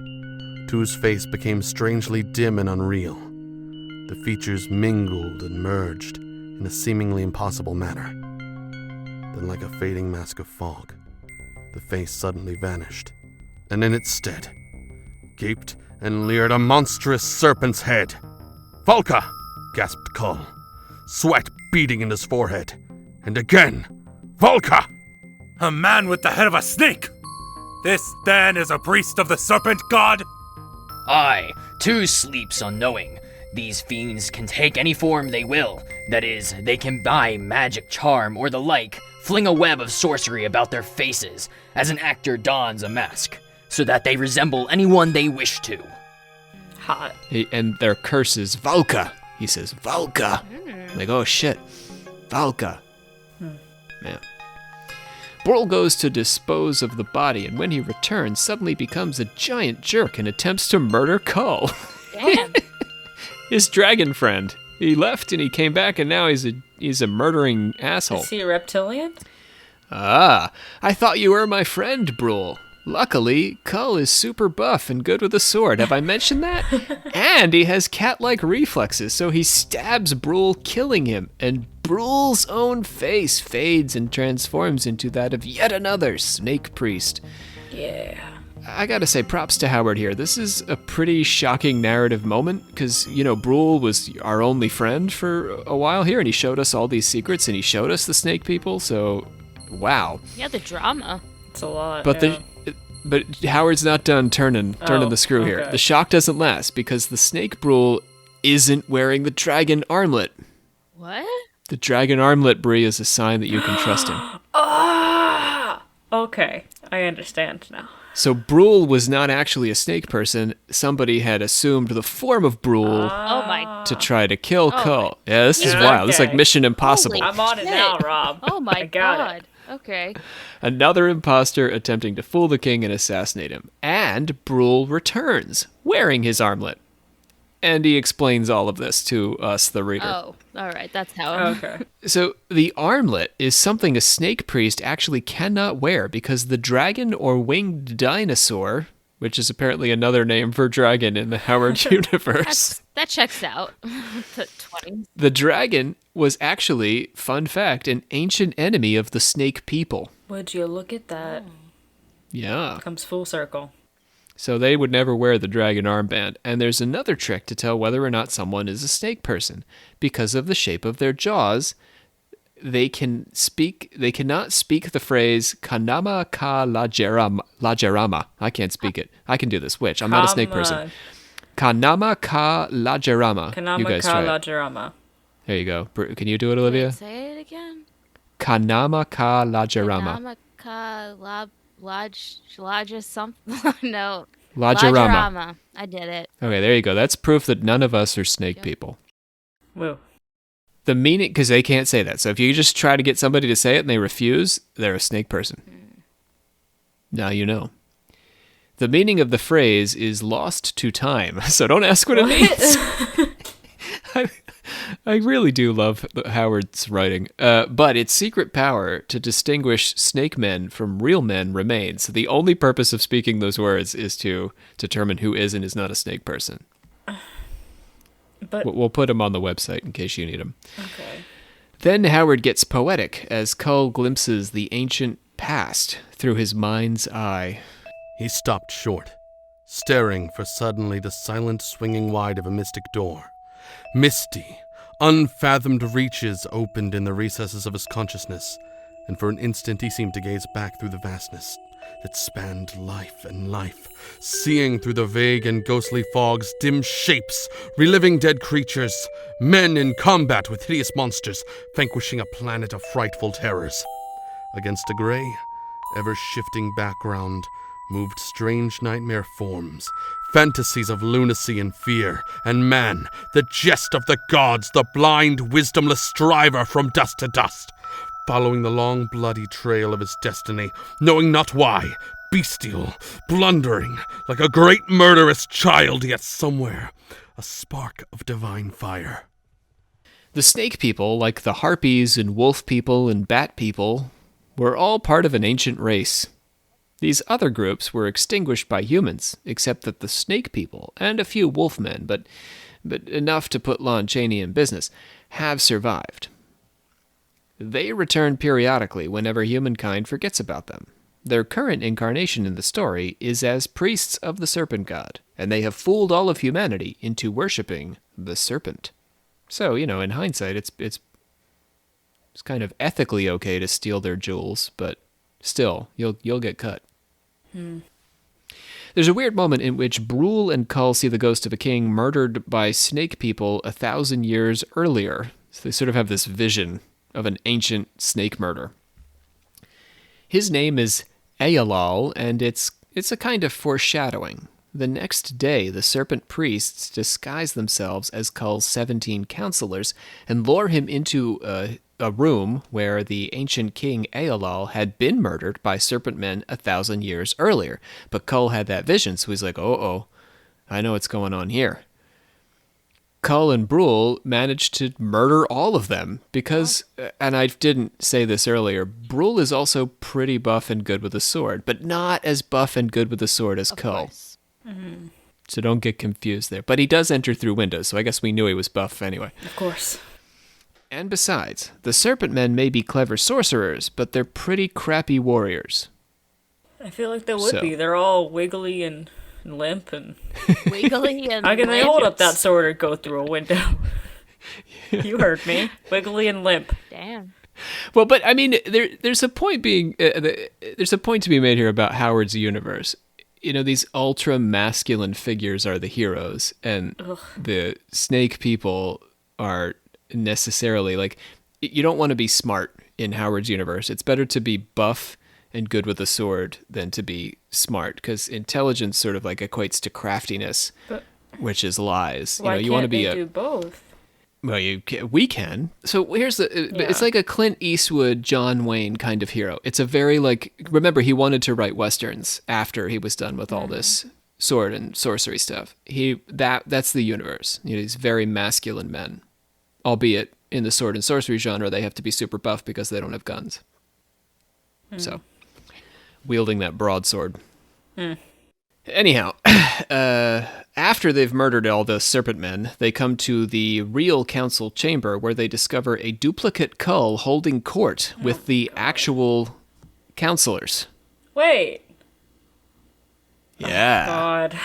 Speaker 5: Tu's face became strangely dim and unreal. The features mingled and merged in a seemingly impossible manner. Then, like a fading mask of fog, the face suddenly vanished, and in its stead, gaped and leered a monstrous serpent's head. "Valka!" gasped Kull, sweat beading in his forehead. And again, "Valka!"
Speaker 9: A man with the head of a snake! This, then, is a priest of the serpent god?
Speaker 7: Aye, Tu sleeps unknowing. These fiends can take any form they will. That is, they can buy magic charm or the like, fling a web of sorcery about their faces, as an actor dons a mask, so that they resemble anyone they wish to.
Speaker 2: Hot.
Speaker 1: And their curse is Valka. He says, Valka. Like, oh shit. Valka. Yeah. Brul goes to dispose of the body, and when he returns, suddenly becomes a giant jerk and attempts to murder Kull.
Speaker 3: Damn.
Speaker 1: His dragon friend. He left and he came back, and now he's a murdering asshole.
Speaker 2: Is he a reptilian?
Speaker 1: Ah, I thought you were my friend, Brul. Luckily, Kull is super buff and good with a sword. Have I mentioned that? And he has cat-like reflexes, so he stabs Brul, killing him, and Brul's own face fades and transforms into that of yet another snake priest.
Speaker 2: Yeah.
Speaker 1: I gotta say, props to Howard here. This is a pretty shocking narrative moment, because, Brul was our only friend for a while here, and he showed us all these secrets, and he showed us the snake people, so, wow.
Speaker 3: Yeah, the drama.
Speaker 2: It's a lot,
Speaker 1: But But Howard's not done turning the screw here.
Speaker 2: okay.
Speaker 1: The shock doesn't last, because the snake Brul isn't wearing the dragon armlet.
Speaker 3: What?
Speaker 1: The dragon armlet, Bree, is a sign that you can trust him.
Speaker 2: Ah! Okay, I understand now.
Speaker 1: So Brul was not actually a snake person. Somebody had assumed the form of Brul
Speaker 3: Oh my.
Speaker 1: to try to kill Kull. Yeah, this is
Speaker 2: Yeah.
Speaker 1: wild. This is like
Speaker 2: Okay.
Speaker 1: Mission Impossible.
Speaker 3: Holy
Speaker 2: I'm on it
Speaker 3: shit.
Speaker 2: now, Rob.
Speaker 3: Oh my
Speaker 2: I got
Speaker 3: god.
Speaker 2: it.
Speaker 3: Okay.
Speaker 1: Another imposter attempting to fool the king and assassinate him. And Brul returns, wearing his armlet. And he explains all of this to us, the reader.
Speaker 3: Oh, all right. That's how.
Speaker 2: Okay.
Speaker 1: So the armlet is something a snake priest actually cannot wear, because the dragon or winged dinosaur, which is apparently another name for dragon in the Howard universe.
Speaker 3: That checks out. The 20s.
Speaker 1: The dragon was actually, fun fact, an ancient enemy of the snake people.
Speaker 2: Would you look at that?
Speaker 1: Yeah.
Speaker 2: Comes full circle.
Speaker 1: So they would never wear the dragon armband. And there's another trick to tell whether or not someone is a snake person. Because of the shape of their jaws, they cannot speak the phrase Kanama ka lajerama. I can't speak it. I can do this. Which? I'm not a snake person. Kanama ka lajerama. You guys try it.
Speaker 2: Lajerama.
Speaker 1: There you go. Can you do it, Olivia?
Speaker 3: Say it again.
Speaker 1: Kanama ka lajerama.
Speaker 3: Namaka Lodge something. No.
Speaker 1: Lajerama.
Speaker 3: I did it.
Speaker 1: Okay, there you go. That's proof that none of us are snake people.
Speaker 2: Woo.
Speaker 1: The meaning, because they can't say that. So if you just try to get somebody to say it and they refuse, they're a snake person. Now you know. The meaning of the phrase is lost to time. So don't ask what it means. I really do love Howard's writing. But its secret power to distinguish snake men from real men remains. So the only purpose of speaking those words is to determine who is and is not a snake person.
Speaker 2: But
Speaker 1: We'll put them on the website in case you need them.
Speaker 2: okay.
Speaker 1: Then Howard gets poetic as Kull glimpses the ancient past through his mind's eye.
Speaker 5: He stopped short, staring for suddenly the silent swinging wide of a mystic door. Misty, unfathomed reaches opened in the recesses of his consciousness, and for an instant he seemed to gaze back through the vastness, that spanned life and life, seeing through the vague and ghostly fogs dim shapes, reliving dead creatures, men in combat with hideous monsters, vanquishing a planet of frightful terrors. Against a gray, ever-shifting background moved strange nightmare forms, fantasies of lunacy and fear, and man, the jest of the gods, the blind, wisdomless striver from dust to dust, following the long, bloody trail of his destiny, knowing not why, bestial, blundering, like a great murderous child, yet somewhere a spark of divine fire.
Speaker 1: The snake people, like the harpies and wolf people and bat people, were all part of an ancient race. These other groups were extinguished by humans, except that the snake people, and a few wolfmen, but enough to put Lon Chaney in business, have survived. They return periodically whenever humankind forgets about them. Their current incarnation in the story is as priests of the serpent god, and they have fooled all of humanity into worshipping the serpent. So, in hindsight, it's kind of ethically okay to steal their jewels, but still, you'll get cut. There's a weird moment in which Brule and Kull see the ghost of a king murdered by snake people 1,000 years earlier. So they sort of have this vision of an ancient snake murder. His name is Ealal, and it's a kind of foreshadowing. The next day, the serpent priests disguise themselves as Kull's 17 counselors and lure him into a room where the ancient king Ealal had been murdered by serpent men 1,000 years earlier. But Kull had that vision, so he's like, oh, I know what's going on here. Kull and Brule managed to murder all of them because, and I didn't say this earlier, Brule is also pretty buff and good with a sword, but not as buff and good with a sword as Kull.
Speaker 2: Mm-hmm.
Speaker 1: So don't get confused there. But he does enter through windows, so I guess we knew he was buff anyway.
Speaker 2: Of course.
Speaker 1: And besides, the serpent men may be clever sorcerers, but they're pretty crappy warriors.
Speaker 2: I feel like they would be. They're all wiggly and limp and
Speaker 3: wiggly and
Speaker 2: how can they hold up that sword or go through a window? You heard me. Wiggly and limp.
Speaker 3: Damn.
Speaker 1: Well, but I mean, there's a point there's a point to be made here about Howard's universe. These ultra masculine figures are the heroes, and the snake people are necessarily like, you don't want to be smart in Howard's universe. It's better to be buff and good with a sword than to be smart, because intelligence sort of like equates to craftiness, which is lies.
Speaker 2: Why
Speaker 1: you want to be
Speaker 2: do both?
Speaker 1: Well, we can. So here's it's like a Clint Eastwood, John Wayne kind of hero. It's a very remember, he wanted to write Westerns after he was done with all this sword and sorcery stuff. That's the universe. These very masculine men, albeit in the sword and sorcery genre, they have to be super buff because they don't have guns. So, wielding that broadsword. Anyhow, after they've murdered all the serpent men, they come to the real council chamber where they discover a duplicate Kull holding court with the actual counselors.
Speaker 2: Wait.
Speaker 1: Yeah.
Speaker 2: Oh, God.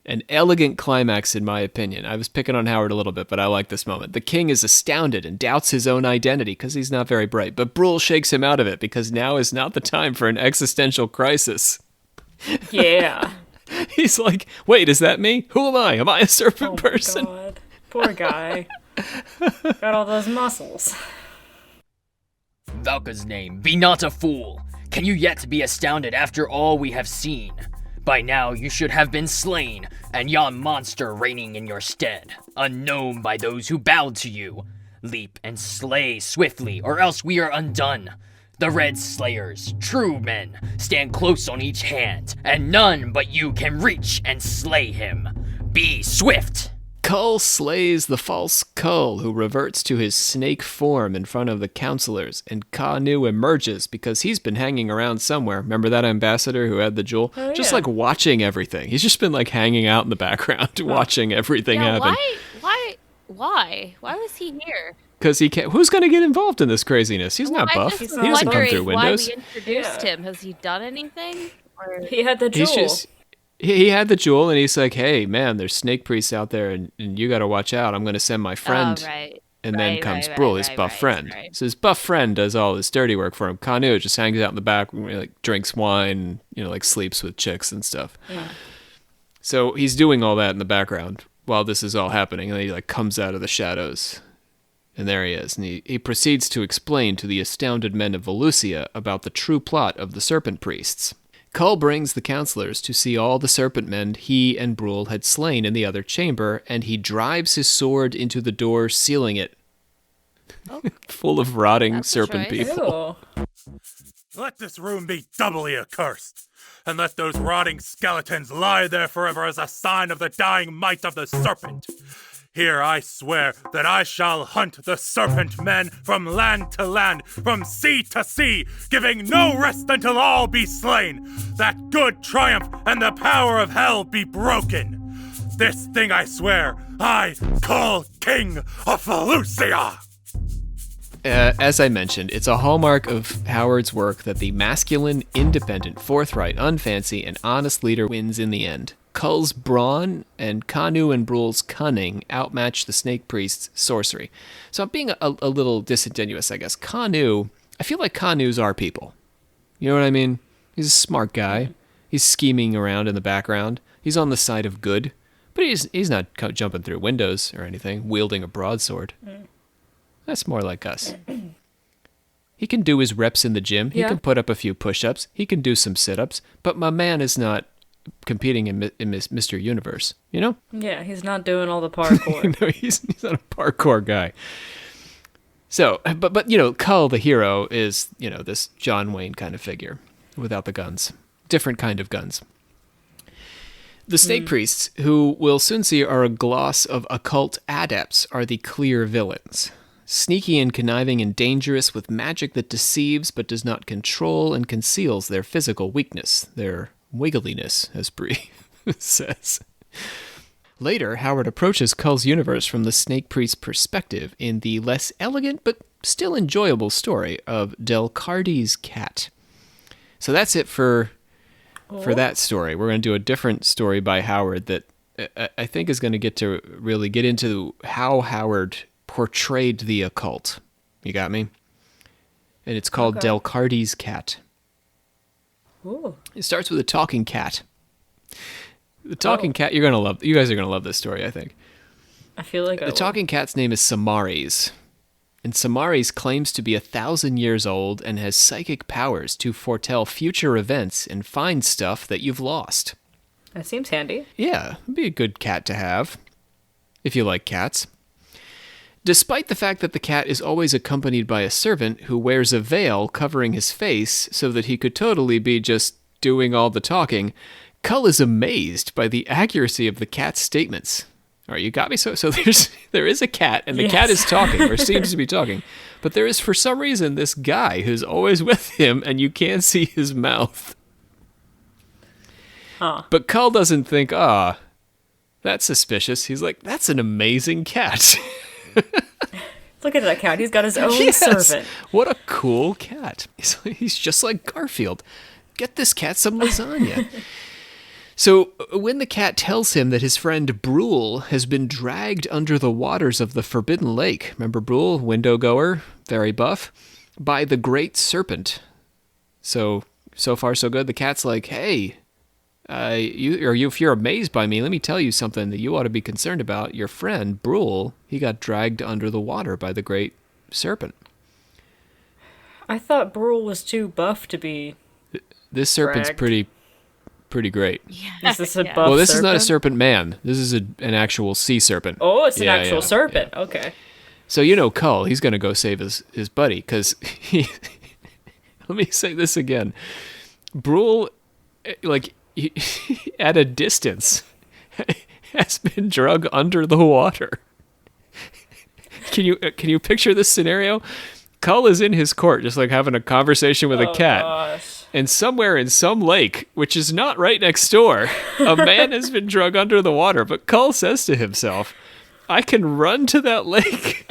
Speaker 1: An elegant climax, in my opinion. I was picking on Howard a little bit, but I like this moment. The king is astounded and doubts his own identity because he's not very bright, but Brule shakes him out of it because now is not the time for an existential crisis.
Speaker 2: Yeah.
Speaker 1: He's like, wait, is that me? Who am I? Am I a serpent person?
Speaker 2: Oh, God. Poor guy. Got all those muscles.
Speaker 10: Valka's name, be not a fool. Can you yet be astounded after all we have seen? By now you should have been slain, and yon monster reigning in your stead, unknown by those who bowed to you. Leap and slay swiftly, or else we are undone. The Red Slayers, true men, stand close on each hand, and none but you can reach and slay him. Be swift!
Speaker 1: Kull slays the false Kull, who reverts to his snake form in front of the counselors, and Ka-Nu emerges because he's been hanging around somewhere. Remember that ambassador who had the jewel?
Speaker 2: Oh, yeah.
Speaker 1: Just watching everything. He's just been hanging out in the background, watching everything happen.
Speaker 3: Why was he here?
Speaker 1: Because he can't. Who's going to get involved in this craziness? He's not buff. He
Speaker 3: He's
Speaker 1: doesn't come through windows.
Speaker 3: Why we introduced him? Has he done anything? Or...
Speaker 2: He had the jewel.
Speaker 1: He had the jewel, and he's like, hey, man, there's snake priests out there, and you got to watch out. I'm going to send my friend And then comes Brule, his buff friend. Right. So his buff friend does all his dirty work for him. Kanu just hangs out in the back, like drinks wine, like sleeps with chicks and stuff. Yeah. So he's doing all that in the background while this is all happening, and then he like comes out of the shadows. And there he is. And he proceeds to explain to the astounded men of Valusia about the true plot of the serpent priests. Kull brings the counselors to see all the serpent men he and Brule had slain in the other chamber, and he drives his sword into the door, sealing it. Oh. Full of rotting serpent people.
Speaker 9: Ew. Let this room be doubly accursed, and let those rotting skeletons lie there forever as a sign of the dying might of the serpent. Here I swear that I shall hunt the serpent men from land to land, from sea to sea, giving no rest until all be slain, that good triumph and the power of hell be broken. This thing I swear, I, Kull, King of Valusia.
Speaker 1: As I mentioned, it's a hallmark of Howard's work that the masculine, independent, forthright, unfancy, and honest leader wins in the end. Kull's brawn and Kanu and Brule's cunning outmatch the snake priest's sorcery. So I'm being a little disingenuous, I guess. I feel like Kanu's our people. You know what I mean? He's a smart guy. He's scheming around in the background. He's on the side of good. But he's not jumping through windows or anything, wielding a broadsword. That's more like us. He can do his reps in the gym. He can put up a few push-ups. He can do some sit-ups. But my man is not competing in Mr. Universe, you know?
Speaker 2: Yeah, he's not doing all the parkour.
Speaker 1: No, he's not a parkour guy. So, but Kull, the hero, is, this John Wayne kind of figure without the guns. Different kind of guns. The snake priests, who we'll soon see are a gloss of occult adepts, are the clear villains. Sneaky and conniving and dangerous with magic that deceives but does not control and conceals their physical weakness, their wiggliness, as Bree says. Later, Howard approaches Kull's universe from the Snake Priest's perspective in the less elegant but still enjoyable story of Delcartes' cat. So that's it for that story. We're going to do a different story by Howard that I think is going to get to really get into how Howard portrayed the occult. You got me? And it's called Delcartes' cat.
Speaker 2: Ooh.
Speaker 1: It starts with a talking cat. The talking cat, you're going to love. You guys are going to love this story, I think.
Speaker 2: I feel like
Speaker 1: the talking cat's name is Samaris. And Samaris claims to be 1,000 years old and has psychic powers to foretell future events and find stuff that you've lost.
Speaker 2: That seems handy.
Speaker 1: Yeah, it'd be a good cat to have, if you like cats. Despite the fact that the cat is always accompanied by a servant who wears a veil covering his face so that he could totally be just doing all the talking, Kull is amazed by the accuracy of the cat's statements. All right, you got me? So there is a cat, and the cat is talking, or seems to be talking. But there is, for some reason, this guy who's always with him, and you can't see his mouth.
Speaker 2: Huh.
Speaker 1: But Kull doesn't think, that's suspicious. He's like, that's an amazing cat.
Speaker 2: Look at that cat. He's got his own servant.
Speaker 1: What a cool cat. He's just like Garfield. Get this cat some lasagna. So when the cat tells him that his friend Brule has been dragged under the waters of the Forbidden Lake, remember Brule, window goer, very buff, by the great serpent. So far so good. The cat's like, hey, if you're amazed by me, let me tell you something that you ought to be concerned about. Your friend Brule, he got dragged under the water by the great serpent.
Speaker 2: I thought Brule was too buff to be
Speaker 1: This serpent's
Speaker 2: dragged.
Speaker 1: pretty great.
Speaker 2: Yeah. Is this a buff
Speaker 1: Well, this
Speaker 2: serpent?
Speaker 1: is not a serpent man. This is an actual sea serpent.
Speaker 2: Oh, it's an actual serpent. Yeah. Okay.
Speaker 1: So Kull, he's going to go save his buddy, because let me say this again. Brule, at a distance, has been dragged under the water. Can you picture this scenario? Kull is in his court, just like having a conversation with a cat.
Speaker 2: Gosh.
Speaker 1: And somewhere in some lake, which is not right next door, a man has been dragged under the water. But Kull says to himself, I can run to that lake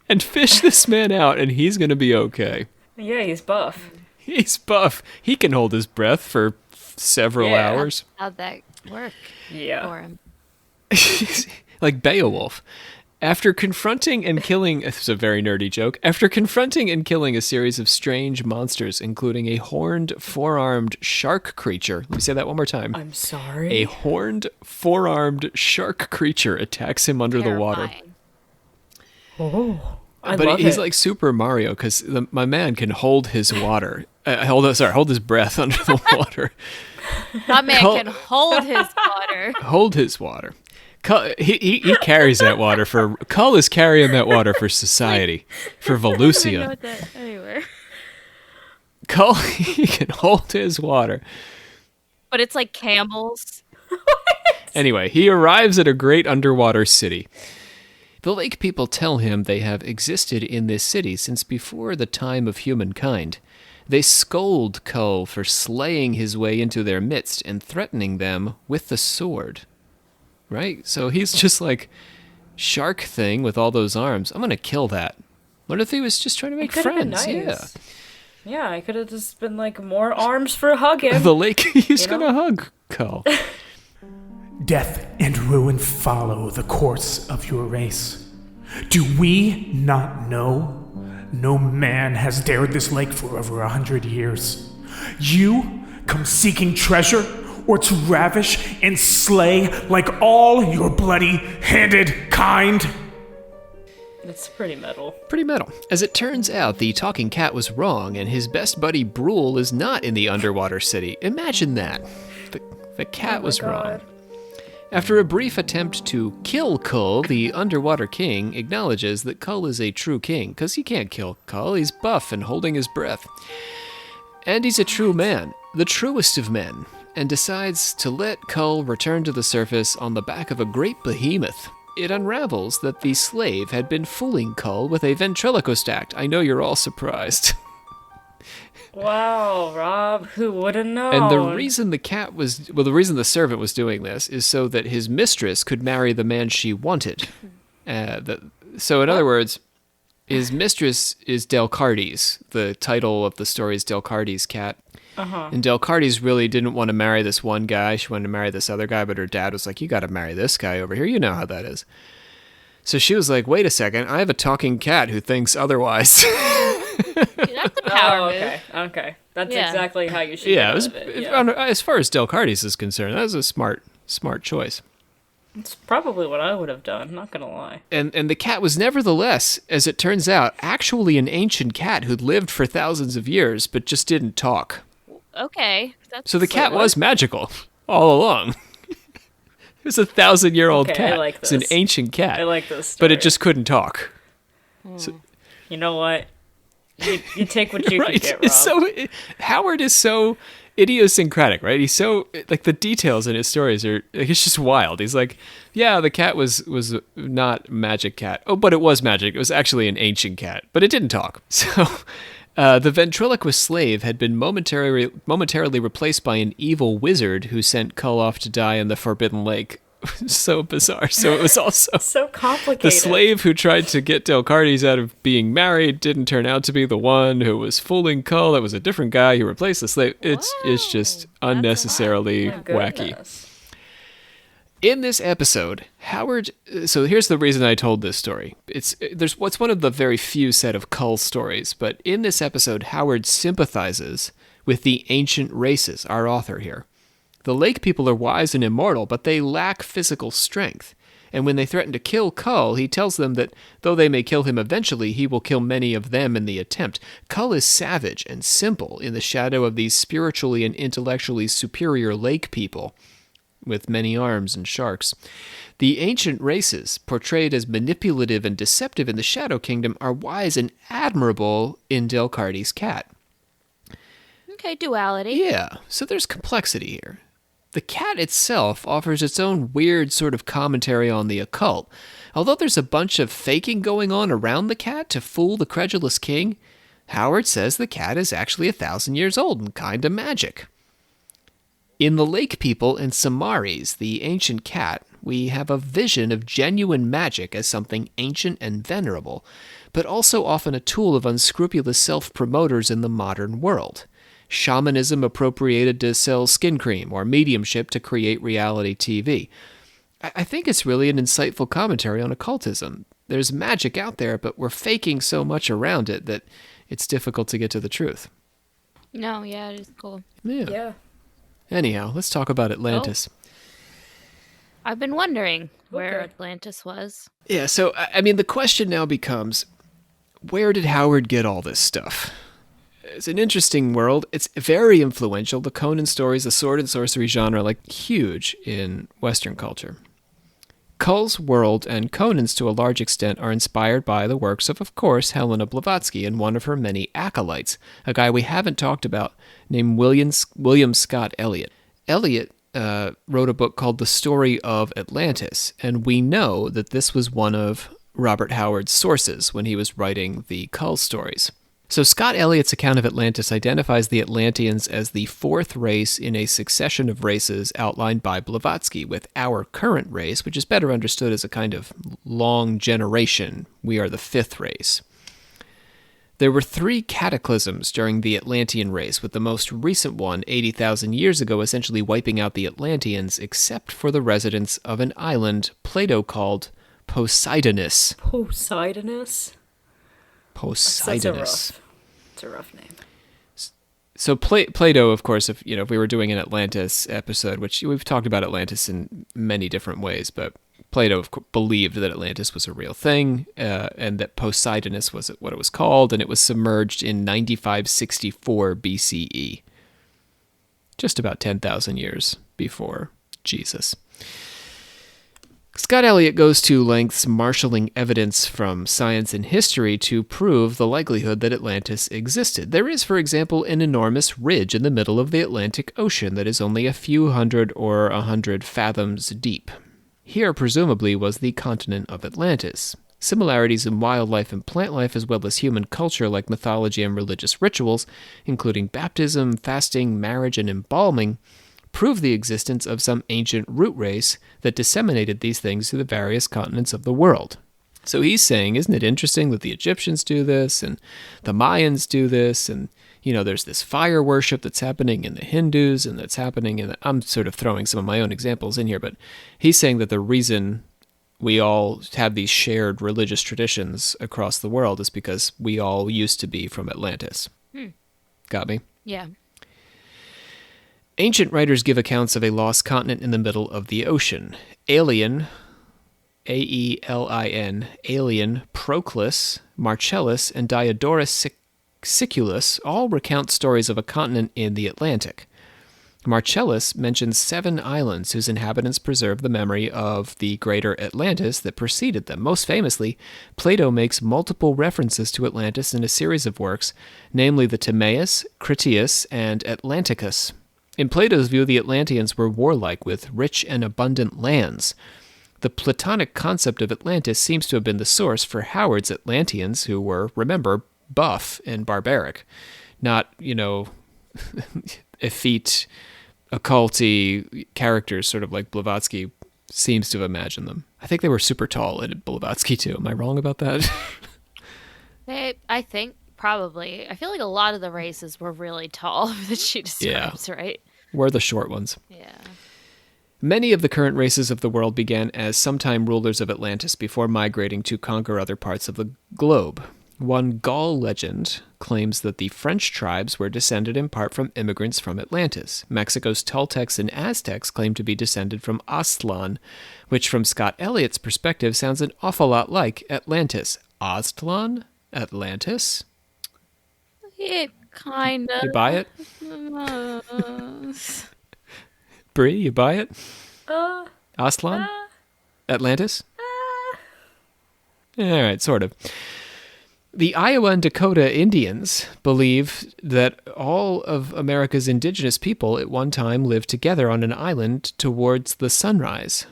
Speaker 1: and fish this man out, and he's going to be okay.
Speaker 2: Yeah, he's buff.
Speaker 1: He's buff. He can hold his breath for several hours.
Speaker 3: How'd that work for him?
Speaker 1: Like Beowulf. After confronting and killing, it's a very nerdy joke, after confronting and killing a series of strange monsters, including a horned, four-armed shark creature. Let me say that one more time.
Speaker 2: I'm sorry.
Speaker 1: A horned, four-armed shark creature attacks him under the water.
Speaker 2: Oh,
Speaker 1: but he's like Super Mario, because my man can hold his water. Hold his breath under the water.
Speaker 3: That man can hold his water.
Speaker 1: Hold his water. Kull, he carries that water for... Kull is carrying that water for society, for Valusian.
Speaker 3: I don't know what that... Anyway.
Speaker 1: Kull, he can hold his water.
Speaker 3: But it's like camels.
Speaker 1: Anyway, he arrives at a great underwater city. The lake people tell him they have existed in this city since before the time of humankind. They scold Kull for slaying his way into their midst and threatening them with the sword. Right? So he's just like, shark thing with all those arms. I'm going to kill that. What if he was just trying to make friends?
Speaker 2: Been nice.
Speaker 1: Yeah.
Speaker 2: Yeah, I could have just been like, more arms for hugging.
Speaker 1: The lake, he's going to hug Kull.
Speaker 8: Death and ruin follow the course of your race. Do we not know? No man has dared this lake for over 100 years. You come seeking treasure, or to ravish and slay like all your bloody-handed kind?
Speaker 2: It's pretty metal.
Speaker 1: Pretty metal. As it turns out, the talking cat was wrong, and his best buddy Brule is not in the underwater city. Imagine that. The cat was wrong. After a brief attempt to kill Kull, the underwater king acknowledges that Kull is a true king, because he can't kill Kull. He's buff and holding his breath. And he's a true man, the truest of men, and decides to let Kull return to the surface on the back of a great behemoth. It unravels that the slave had been fooling Kull with a ventriloquist act. I know you're all surprised.
Speaker 2: Wow, Rob, who would have known?
Speaker 1: And the reason the reason the servant was doing this is so that his mistress could marry the man she wanted. So in other words, his mistress is Delcartes. The title of the story is Delcartes' cat.
Speaker 2: Uh-huh.
Speaker 1: And Delcartes really didn't want to marry this one guy. She wanted to marry this other guy, but her dad was like, you got to marry this guy over here. You know how that is. So she was like, wait a second. I have a talking cat who thinks otherwise.
Speaker 3: That's a power move.
Speaker 2: Okay. That's exactly how you should
Speaker 1: do
Speaker 2: it.
Speaker 1: As far as Delcartes is concerned, that was a smart choice.
Speaker 2: It's probably what I would have done, not gonna lie.
Speaker 1: And the cat was nevertheless, as it turns out, actually an ancient cat who'd lived for thousands of years, but just didn't talk.
Speaker 3: Okay.
Speaker 1: So the cat was magical all along. It was a 1,000-year-old cat.
Speaker 2: I like this.
Speaker 1: It's an ancient cat.
Speaker 2: I like this story.
Speaker 1: But it just couldn't talk. So,
Speaker 2: you know what? You take what you can get, Rob.
Speaker 1: Howard is so idiosyncratic, right? He's so, like, the details in his stories are, like, it's just wild. He's like, yeah, the cat was not magic cat. Oh, but it was magic. It was actually an ancient cat, but it didn't talk. So the ventriloquist slave had been momentarily replaced by an evil wizard who sent Kull off to die in the Forbidden Lake. So bizarre. So it was also
Speaker 2: so complicated.
Speaker 1: The slave who tried to get Delcartes out of being married didn't turn out to be the one who was fooling Kull. That was a different guy who replaced the slave. It's just unnecessarily wacky. In this episode, Howard. So here's the reason I told this story. It's one of the very few set of Kull stories, but in this episode, Howard sympathizes with the ancient races. Our author here. The lake people are wise and immortal, but they lack physical strength. And when they threaten to kill Kull, he tells them that though they may kill him eventually, he will kill many of them in the attempt. Kull is savage and simple in the shadow of these spiritually and intellectually superior lake people, with many arms and sharks. The ancient races, portrayed as manipulative and deceptive in the Shadow Kingdom, are wise and admirable in Delcartes' cat.
Speaker 3: Okay, duality.
Speaker 1: Yeah, so there's complexity here. The cat itself offers its own weird sort of commentary on the occult. Although there's a bunch of faking going on around the cat to fool the credulous king, Howard says the cat is actually 1,000 years old and kinda magic. In the Lake People and Samaris, the ancient cat, we have a vision of genuine magic as something ancient and venerable, but also often a tool of unscrupulous self-promoters in the modern world. Shamanism appropriated to sell skin cream, or mediumship to create reality TV. I think it's really an insightful commentary on occultism. There's magic out there, but we're faking so much around it that it's difficult to get to the truth.
Speaker 3: No, yeah, it is cool.
Speaker 1: Yeah. Anyhow, let's talk about Atlantis.
Speaker 3: I've been wondering where Atlantis was.
Speaker 1: Yeah, so, I mean, the question now becomes, where did Howard get all this stuff? It's an interesting world. It's very influential. The Conan stories, the sword and sorcery genre, like, huge in Western culture. Kull's world and Conan's, to a large extent, are inspired by the works of course, Helena Blavatsky and one of her many acolytes, a guy we haven't talked about named William Scott Elliott. Elliott wrote a book called The Story of Atlantis, and we know that this was one of Robert Howard's sources when he was writing the Kull stories. So Scott Elliott's account of Atlantis identifies the Atlanteans as the fourth race in a succession of races outlined by Blavatsky, with our current race, which is better understood as a kind of long generation. We are the fifth race. There were 3 cataclysms during the Atlantean race, with the most recent one, 80,000 years ago, essentially wiping out the Atlanteans, except for the residents of an island Plato called Poseidonus.
Speaker 2: Poseidonus?
Speaker 1: Poseidonus.
Speaker 2: It's a rough name.
Speaker 1: So Plato, of course, if we were doing an Atlantis episode, which we've talked about Atlantis in many different ways, but Plato believed that Atlantis was a real thing, and that Poseidonus was what it was called, and it was submerged in 9564 BCE, just about 10,000 years before Jesus. Scott Elliott goes to lengths marshalling evidence from science and history to prove the likelihood that Atlantis existed. There is, for example, an enormous ridge in the middle of the Atlantic Ocean that is only a few hundred or 100 fathoms deep. Here, presumably, was the continent of Atlantis. Similarities in wildlife and plant life, as well as human culture like mythology and religious rituals, including baptism, fasting, marriage, and embalming, prove the existence of some ancient root race that disseminated these things to the various continents of the world. So he's saying, isn't it interesting that the Egyptians do this, and the Mayans do this, and, there's this fire worship that's happening in the Hindus, and that's happening in I'm sort of throwing some of my own examples in here, but he's saying that the reason we all have these shared religious traditions across the world is because we all used to be from Atlantis. Got me?
Speaker 3: Yeah.
Speaker 1: Ancient writers give accounts of a lost continent in the middle of the ocean. Alien, Aelin, Alien, Proclus, Marcellus, and Diodorus Siculus all recount stories of a continent in the Atlantic. Marcellus mentions 7 islands whose inhabitants preserve the memory of the greater Atlantis that preceded them. Most famously, Plato makes multiple references to Atlantis in a series of works, namely the Timaeus, Critias, and Atlanticus. In Plato's view, the Atlanteans were warlike, with rich and abundant lands. The Platonic concept of Atlantis seems to have been the source for Howard's Atlanteans, who were, remember, buff and barbaric, not, effete, occulty characters, sort of like Blavatsky seems to have imagined them. I think they were super tall in Blavatsky, too. Am I wrong about that?
Speaker 3: I think probably. I feel like a lot of the races were really tall that she describes, right?
Speaker 1: We're the short ones.
Speaker 3: Yeah.
Speaker 1: Many of the current races of the world began as sometime rulers of Atlantis before migrating to conquer other parts of the globe. One Gaul legend claims that the French tribes were descended in part from immigrants from Atlantis. Mexico's Toltecs and Aztecs claim to be descended from Aztlan, which from Scott Elliott's perspective sounds an awful lot like Atlantis. Aztlan? Atlantis?
Speaker 3: It kind of.
Speaker 1: You buy it? Bree, you buy it? Aztlan? Atlantis? All right, sort of. The Iowa and Dakota Indians believe that all of America's indigenous people at one time lived together on an island towards the sunrise.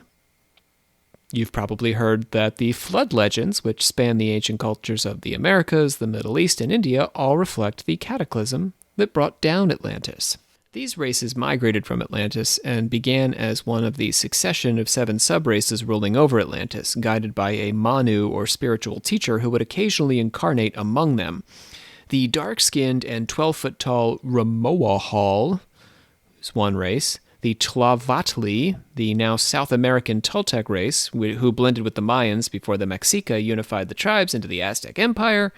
Speaker 1: You've probably heard that the flood legends, which span the ancient cultures of the Americas, the Middle East, and India, all reflect the cataclysm that brought down Atlantis. These races migrated from Atlantis and began as one of the succession of 7 subraces ruling over Atlantis, guided by a Manu or spiritual teacher who would occasionally incarnate among them. The dark-skinned and 12-foot-tall Ramoahal is one race. the Tlavatli, the now South American Toltec race, who blended with the Mayans before the Mexica unified the tribes into the Aztec Empire,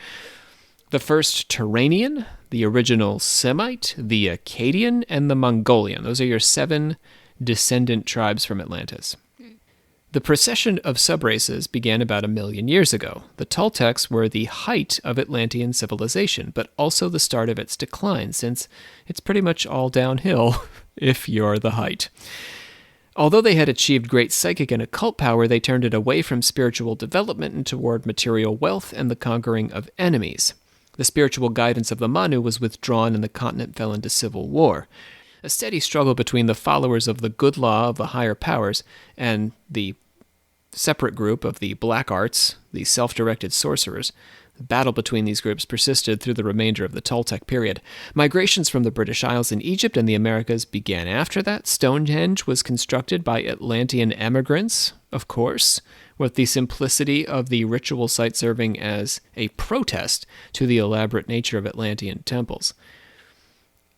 Speaker 1: the first Turanian, the original Semite, the Akkadian, and the Mongolian. Those are your 7 descendant tribes from Atlantis. The procession of subraces began about 1 million years ago. The Toltecs were the height of Atlantean civilization, but also the start of its decline, since it's pretty much all downhill if you're the height. Although they had achieved great psychic and occult power, they turned it away from spiritual development and toward material wealth and the conquering of enemies. The spiritual guidance of the Manu was withdrawn and the continent fell into civil war. A steady struggle between the followers of the good law of the higher powers and the separate group of the black arts, the self-directed sorcerers. The battle between these groups persisted through the remainder of the Toltec period. Migrations from the British Isles and Egypt and the Americas began after that. Stonehenge was constructed by Atlantean emigrants, of course, with the simplicity of the ritual site serving as a protest to the elaborate nature of Atlantean temples.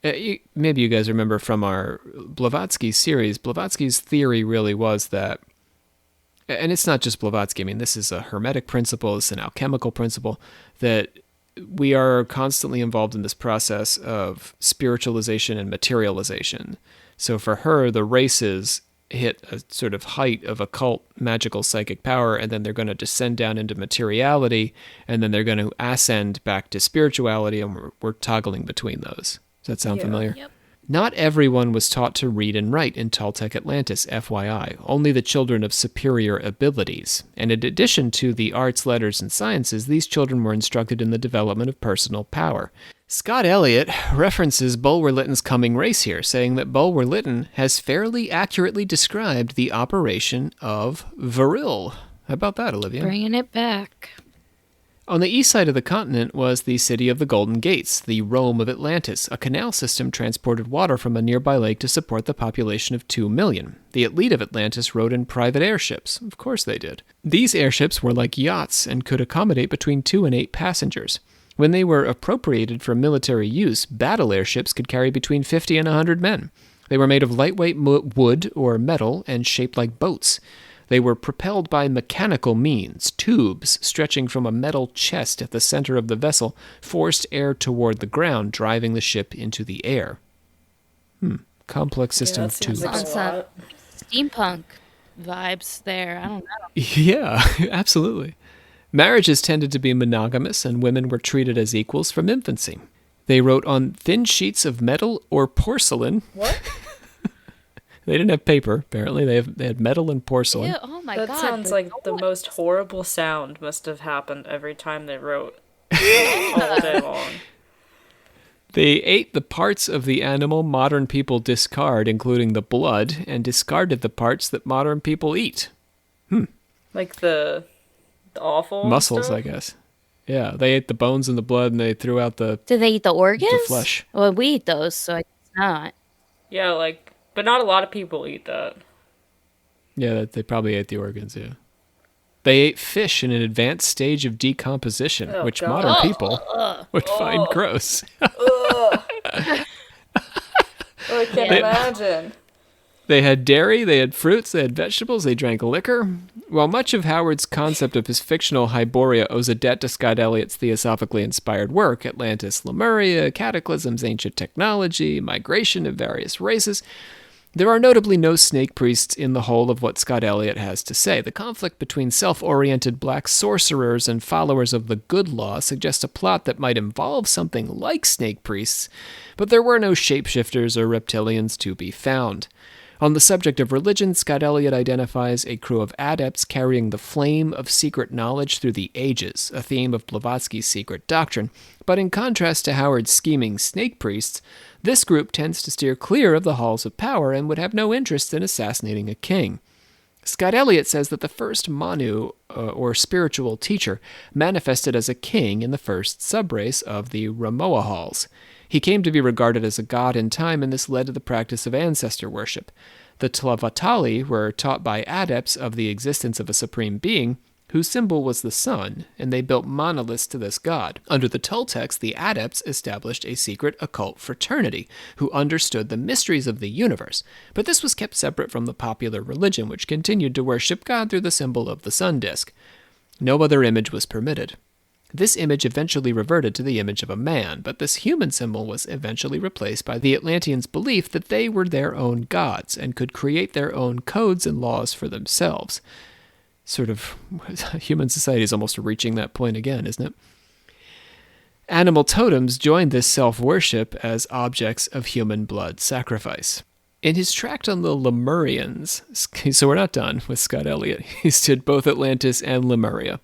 Speaker 1: Maybe you guys remember from our Blavatsky series, Blavatsky's theory really was that, and it's not just Blavatsky, I mean, this is a Hermetic principle, it's an alchemical principle, that we are constantly involved in this process of spiritualization and materialization. So for her, the races hit a sort of height of occult, magical, psychic power, and then they're going to descend down into materiality, and then they're going to ascend back to spirituality, and we're toggling between those. Does that sound familiar?
Speaker 3: Yep.
Speaker 1: Not everyone was taught to read and write in Toltec Atlantis, FYI. Only the children of superior abilities. And in addition to the arts, letters, and sciences, these children were instructed in the development of personal power. Scott Elliott references Bulwer Lytton's Coming Race here, saying that Bulwer Lytton has fairly accurately described the operation of Viril. How about that, Olivia?
Speaker 3: Bringing it back.
Speaker 1: On the east side of the continent was the city of the Golden Gates, the Rome of Atlantis. A canal system transported water from a nearby lake to support the population of 2 million. The elite of Atlantis rode in private airships. Of course they did. These airships were like yachts and could accommodate between 2 and 8 passengers. When they were appropriated for military use, battle airships could carry between 50 and 100 men. They were made of lightweight wood or metal and shaped like boats. They were propelled by mechanical means. Tubes stretching from a metal chest at the center of the vessel forced air toward the ground, driving the ship into the air. Complex system of tubes.
Speaker 3: Like some steampunk vibes there. I don't know.
Speaker 1: Yeah, absolutely. Marriages tended to be monogamous, and women were treated as equals from infancy. They wrote on thin sheets of metal or porcelain.
Speaker 2: What?
Speaker 1: They didn't have paper, apparently. They had metal and porcelain.
Speaker 3: Ew, oh my
Speaker 2: God.
Speaker 3: God.
Speaker 2: That sounds like the most horrible sound must have happened every time they wrote all day long.
Speaker 1: They ate the parts of the animal modern people discard, including the blood, and discarded the parts that modern people eat.
Speaker 2: Like the awful
Speaker 1: muscles,
Speaker 2: stuff?
Speaker 1: I guess. Yeah, they ate the bones and the blood, and they threw out the...
Speaker 3: Did they eat the organs?
Speaker 1: The flesh.
Speaker 3: Well, we eat those, so I guess not.
Speaker 2: Yeah, but not a lot of people eat that.
Speaker 1: Yeah, they probably ate the organs, yeah. They ate fish in an advanced stage of decomposition, which
Speaker 2: God.
Speaker 1: modern people would find gross.
Speaker 2: I can't imagine.
Speaker 1: They had dairy, they had fruits, they had vegetables, they drank liquor. While much of Howard's concept of his fictional Hyboria owes a debt to Scott Elliott's theosophically inspired work, Atlantis, Lemuria, Cataclysms, Ancient Technology, Migration of Various Races, there are notably no snake priests in the whole of what Scott Elliott has to say. The conflict between self-oriented black sorcerers and followers of the good law suggests a plot that might involve something like snake priests, but there were no shapeshifters or reptilians to be found. On the subject of religion, Scott Elliott identifies a crew of adepts carrying the flame of secret knowledge through the ages, a theme of Blavatsky's Secret Doctrine. But in contrast to Howard's scheming snake priests, this group tends to steer clear of the halls of power and would have no interest in assassinating a king. Scott Elliott says that the first Manu, or spiritual teacher, manifested as a king in the first subrace of the Ramoa Halls. He came to be regarded as a god in time, and this led to the practice of ancestor worship. The Tlavatali were taught by adepts of the existence of a supreme being, whose symbol was the sun, and they built monoliths to this god. Under the Toltecs, the adepts established a secret occult fraternity who understood the mysteries of the universe, but this was kept separate from the popular religion, which continued to worship God through the symbol of the sun disk. No other image was permitted. This image eventually reverted to the image of a man, but this human symbol was eventually replaced by the Atlanteans' belief that they were their own gods and could create their own codes and laws for themselves. Sort of, human society is almost reaching that point again, isn't it? Animal totems joined this self-worship as objects of human blood sacrifice. In his tract on the Lemurians, so we're not done with Scott Elliott, he's did both Atlantis and Lemuria.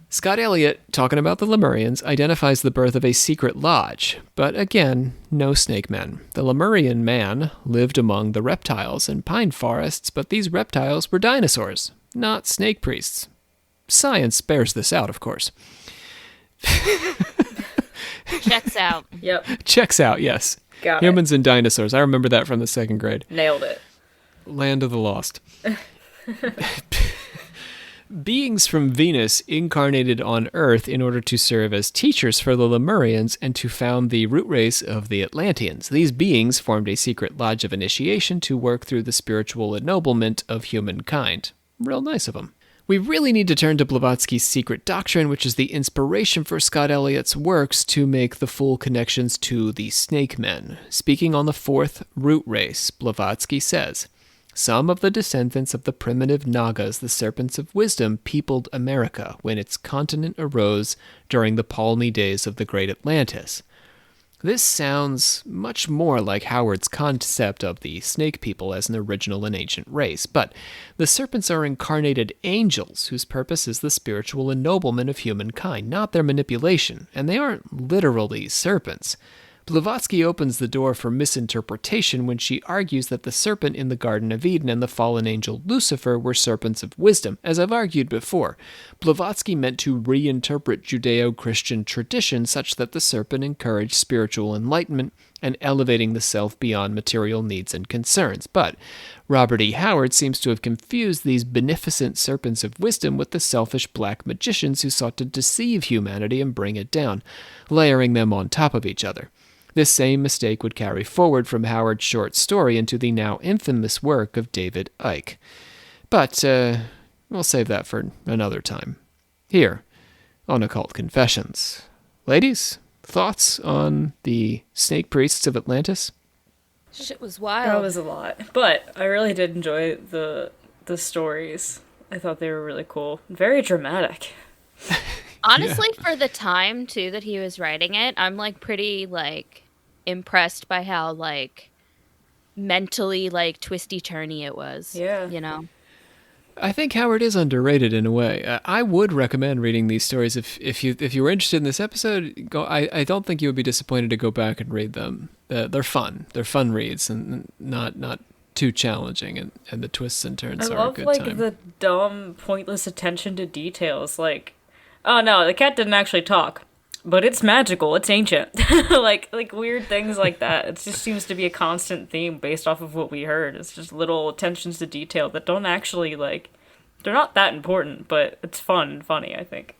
Speaker 1: Scott Elliott, talking about the Lemurians, identifies the birth of a secret lodge, but again, no snake men. The Lemurian man lived among the reptiles and pine forests, but these reptiles were dinosaurs, not snake priests. Science bears this out, of course.
Speaker 3: Checks out.
Speaker 2: Yep.
Speaker 1: Checks out, yes.
Speaker 2: Got
Speaker 1: Humans and dinosaurs. I remember that from the 2nd grade.
Speaker 2: Nailed it.
Speaker 1: Land of the Lost. Beings from Venus incarnated on Earth in order to serve as teachers for the Lemurians and to found the root race of the Atlanteans. These beings formed a secret lodge of initiation to work through the spiritual ennoblement of humankind. Real nice of them. We really need to turn to Blavatsky's Secret Doctrine, which is the inspiration for Scott Elliott's works to make the full connections to the Snake Men. Speaking on the 4th root race, Blavatsky says, "Some of the descendants of the primitive Nagas, the serpents of wisdom, peopled America when its continent arose during the palmy days of the great Atlantis." This sounds much more like Howard's concept of the snake people as an original and ancient race, but the serpents are incarnated angels whose purpose is the spiritual ennoblement of humankind, not their manipulation, and they aren't literally serpents. Blavatsky opens the door for misinterpretation when she argues that the serpent in the Garden of Eden and the fallen angel Lucifer were serpents of wisdom. As I've argued before, Blavatsky meant to reinterpret Judeo-Christian tradition such that the serpent encouraged spiritual enlightenment and elevating the self beyond material needs and concerns. But Robert E. Howard seems to have confused these beneficent serpents of wisdom with the selfish black magicians who sought to deceive humanity and bring it down, layering them on top of each other. This same mistake would carry forward from Howard's short story into the now infamous work of David Icke. But we'll save that for another time. Here, on Occult Confessions. Ladies, thoughts on the snake priests of Atlantis?
Speaker 3: Shit was wild.
Speaker 2: That was a lot. But I really did enjoy the stories. I thought they were really cool. Very dramatic.
Speaker 3: Honestly, for the time, too, that he was writing it, I'm, pretty, impressed by how, mentally, twisty-turny it was.
Speaker 2: Yeah.
Speaker 3: You know?
Speaker 1: I think Howard is underrated in a way. I would recommend reading these stories if you were interested in this episode. I don't think you would be disappointed to go back and read them. They're fun. They're fun reads and not too challenging, and the twists and turns are a good time. I love
Speaker 2: the dumb, pointless attention to details. Oh no, the cat didn't actually talk, but it's magical. It's ancient. like weird things like that. It just seems to be a constant theme based off of what we heard. It's just little attentions to detail that don't actually they're not that important, but it's fun and funny, I think.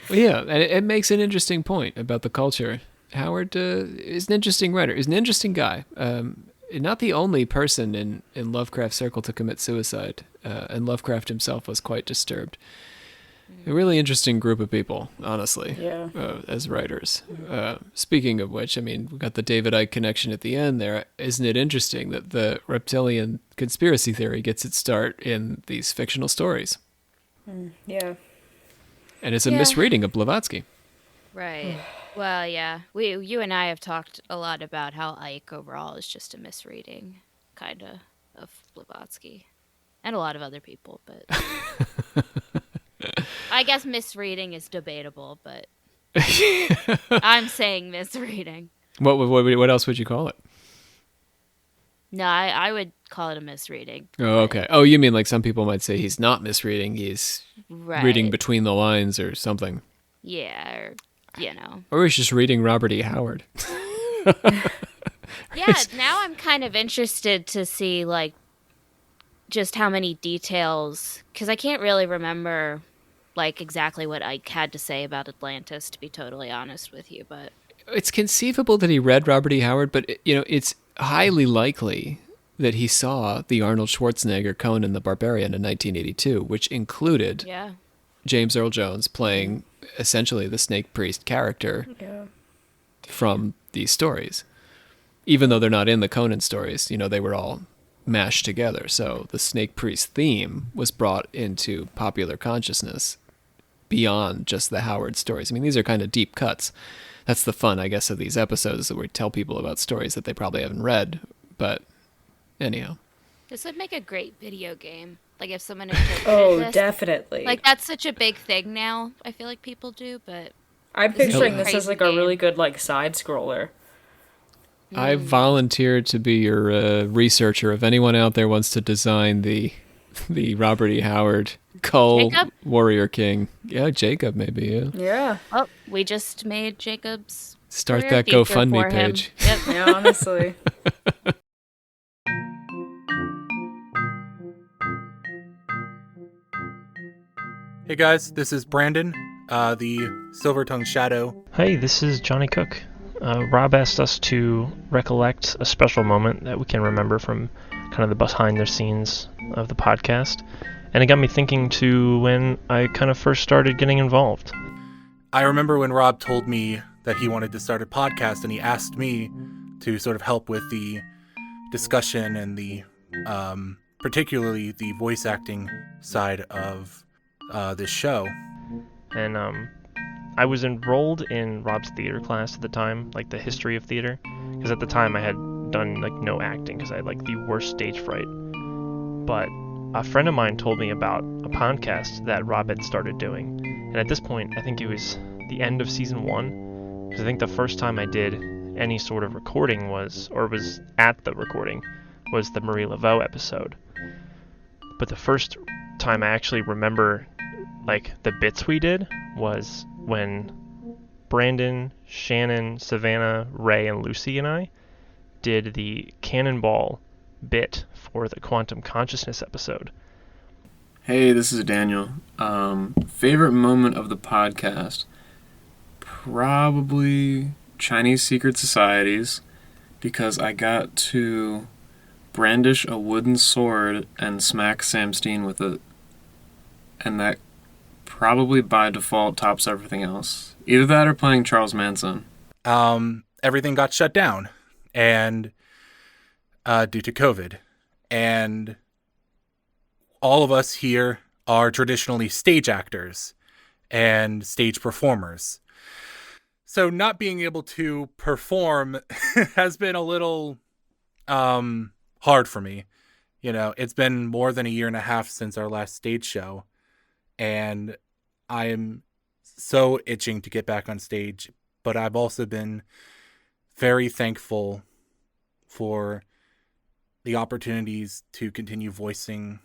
Speaker 1: Well, yeah, and it makes an interesting point about the culture. Howard is an interesting writer. He's an interesting guy. Not the only person in Lovecraft's circle to commit suicide, and Lovecraft himself was quite disturbed. A really interesting group of people, honestly,
Speaker 2: yeah.
Speaker 1: As writers. Speaking of which, we got the David Icke connection at the end there. Isn't it interesting that the reptilian conspiracy theory gets its start in these fictional stories?
Speaker 2: Yeah.
Speaker 1: And it's a misreading of Blavatsky.
Speaker 3: Right. Well, yeah. You and I have talked a lot about how Icke overall is just a misreading, kind of Blavatsky. And a lot of other people, but... I guess misreading is debatable, but I'm saying misreading.
Speaker 1: What else would you call it?
Speaker 3: No, I would call it a misreading.
Speaker 1: Oh, okay. Oh, you mean some people might say he's not misreading, he's reading between the lines or something.
Speaker 3: Yeah, or,
Speaker 1: Or he's just reading Robert E. Howard.
Speaker 3: Yeah, now I'm kind of interested to see, just how many details, because I can't really remember like exactly what Icke had to say about Atlantis, to be totally honest with you, but
Speaker 1: it's conceivable that he read Robert E. Howard, but it's highly likely that he saw the Arnold Schwarzenegger Conan the Barbarian in 1982, which included James Earl Jones playing essentially the Snake Priest character from these stories. Even though they're not in the Conan stories, they were all mashed together. So the Snake Priest theme was brought into popular consciousness beyond just the Howard stories. I mean, these are kind of deep cuts. That's the fun, I guess, of these episodes, that we tell people about stories that they probably haven't read. But anyhow.
Speaker 3: This would make a great video game. Like if someone interpreted this.
Speaker 2: Definitely.
Speaker 3: Like that's such a big thing now. I feel like people do, but
Speaker 2: I'm picturing this as like a really good like side scroller.
Speaker 1: I volunteer to be your researcher. If anyone out there wants to design the Robert E. Howard Kull Warrior King. Yeah, Jacob maybe,
Speaker 2: Yeah.
Speaker 3: Oh, we just made Jacob's
Speaker 1: start that GoFundMe page.
Speaker 3: Yep.
Speaker 2: Yeah, honestly.
Speaker 11: Hey guys, this is Brandon, the Silver-Tongued Shadow.
Speaker 12: Hey, this is Johnny Cook. Rob asked us to recollect a special moment that we can remember from kind of the behind the scenes of the podcast. And it got me thinking to when I kind of first started getting involved.
Speaker 11: I remember when Rob told me that he wanted to start a podcast, and he asked me to sort of help with the discussion and the particularly the voice acting side of this show.
Speaker 12: And I was enrolled in Rob's theater class at the time, like the history of theater, because at the time I had done like no acting because I had like the worst stage fright. But a friend of mine told me about a podcast that Rob had started doing, and at this point I think it was the end of season 1, because I think the first time I did any sort of recording was at the recording was the Marie Laveau episode. But the first time I actually remember like the bits we did was when Brandon, Shannon, Savannah, Ray, and Lucy and I did the Cannonball bit for the Quantum Consciousness episode.
Speaker 13: Hey, this is Daniel. Favorite moment of the podcast? Probably Chinese secret societies, because I got to brandish a wooden sword and smack Sam Steen with it. And that probably by default tops everything else. Either that or playing Charles Manson.
Speaker 11: Everything got shut down, and due to COVID. And all of us here are traditionally stage actors and stage performers. So not being able to perform has been a little hard for me. It's been more than a year and a half since our last stage show. And I am so itching to get back on stage, but I've also been very thankful for the opportunities to continue voicing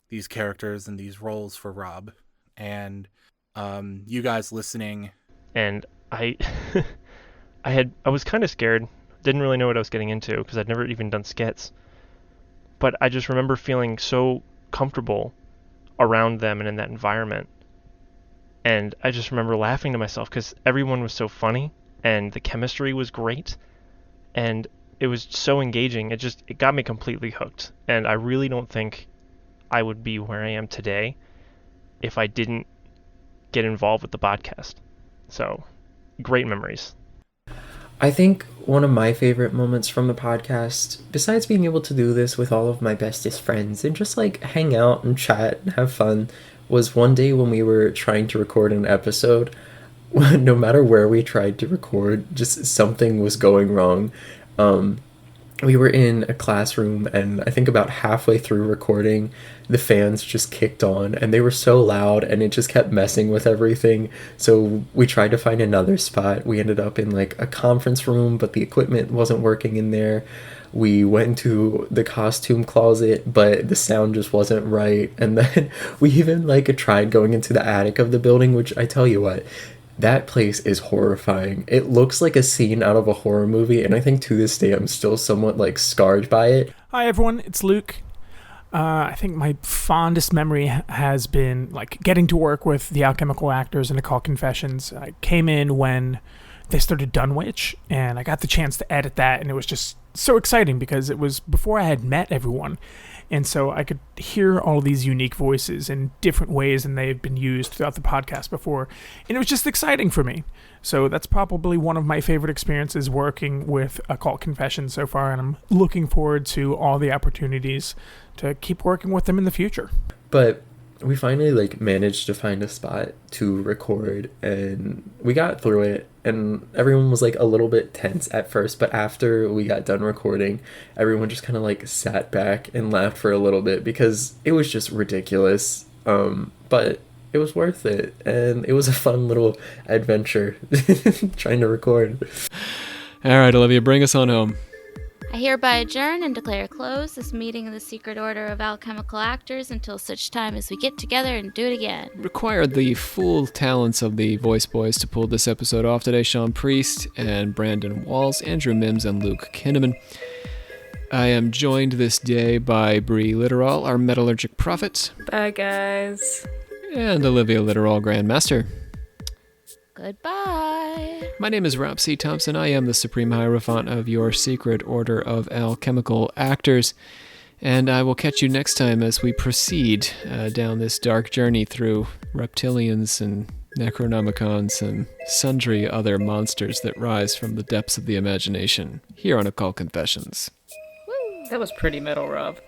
Speaker 11: these characters and these roles for Rob, and you guys listening.
Speaker 12: And I was kind of scared, didn't really know what I was getting into because I'd never even done skits, but I just remember feeling so comfortable around them and in that environment. And I just remember laughing to myself because everyone was so funny and the chemistry was great and it was so engaging. It got me completely hooked. And I really don't think I would be where I am today if I didn't get involved with the podcast. So, great memories.
Speaker 14: I think one of my favorite moments from the podcast, besides being able to do this with all of my bestest friends and just like hang out and chat and have fun, was one day when we were trying to record an episode. No matter where we tried to record, just something was going wrong. We were in a classroom, and I think about halfway through recording, the fans just kicked on, and they were so loud, and it just kept messing with everything. So we tried to find another spot. We ended up in like a conference room, but the equipment wasn't working in there. We went into the costume closet, but the sound just wasn't right. And then we even like tried going into the attic of the building, which I tell you what, that place is horrifying. It looks like a scene out of a horror movie, and I think to this day I'm still somewhat like scarred by it.
Speaker 8: Hi everyone, it's Luke. I think my fondest memory has been like getting to work with the alchemical actors in Occult Confessions. I came in when they started Dunwich, and I got the chance to edit that, and it was just so exciting because it was before I had met everyone. And so I could hear all these unique voices in different ways than they've been used throughout the podcast before. And it was just exciting for me. So that's probably one of my favorite experiences working with Occult Confessions so far. And I'm looking forward to all the opportunities to keep working with them in the future.
Speaker 14: But we finally managed to find a spot to record, and we got through it, and everyone was a little bit tense at first, but after we got done recording, everyone just kind of sat back and laughed for a little bit because it was just ridiculous, but it was worth it, and it was a fun little adventure trying to record.
Speaker 1: All right, Olivia, bring us on home.
Speaker 3: I hereby adjourn and declare closed this meeting of the Secret Order of Alchemical Actors until such time as we get together and do it again.
Speaker 1: Required the full talents of the voice boys to pull this episode off today. Sean Priest and Brandon Walls, Andrew Mims, and Luke Kinnaman. I am joined this day by Bree Littoral, our metallurgic prophet.
Speaker 2: Bye, guys.
Speaker 1: And Olivia Littoral, Grandmaster.
Speaker 3: Goodbye.
Speaker 1: My name is Rob C. Thompson. I am the Supreme Hierophant of your Secret Order of Alchemical Actors. And I will catch you next time as we proceed down this dark journey through reptilians and necronomicons and sundry other monsters that rise from the depths of the imagination here on Occult Confessions.
Speaker 2: That was pretty metal, Rob.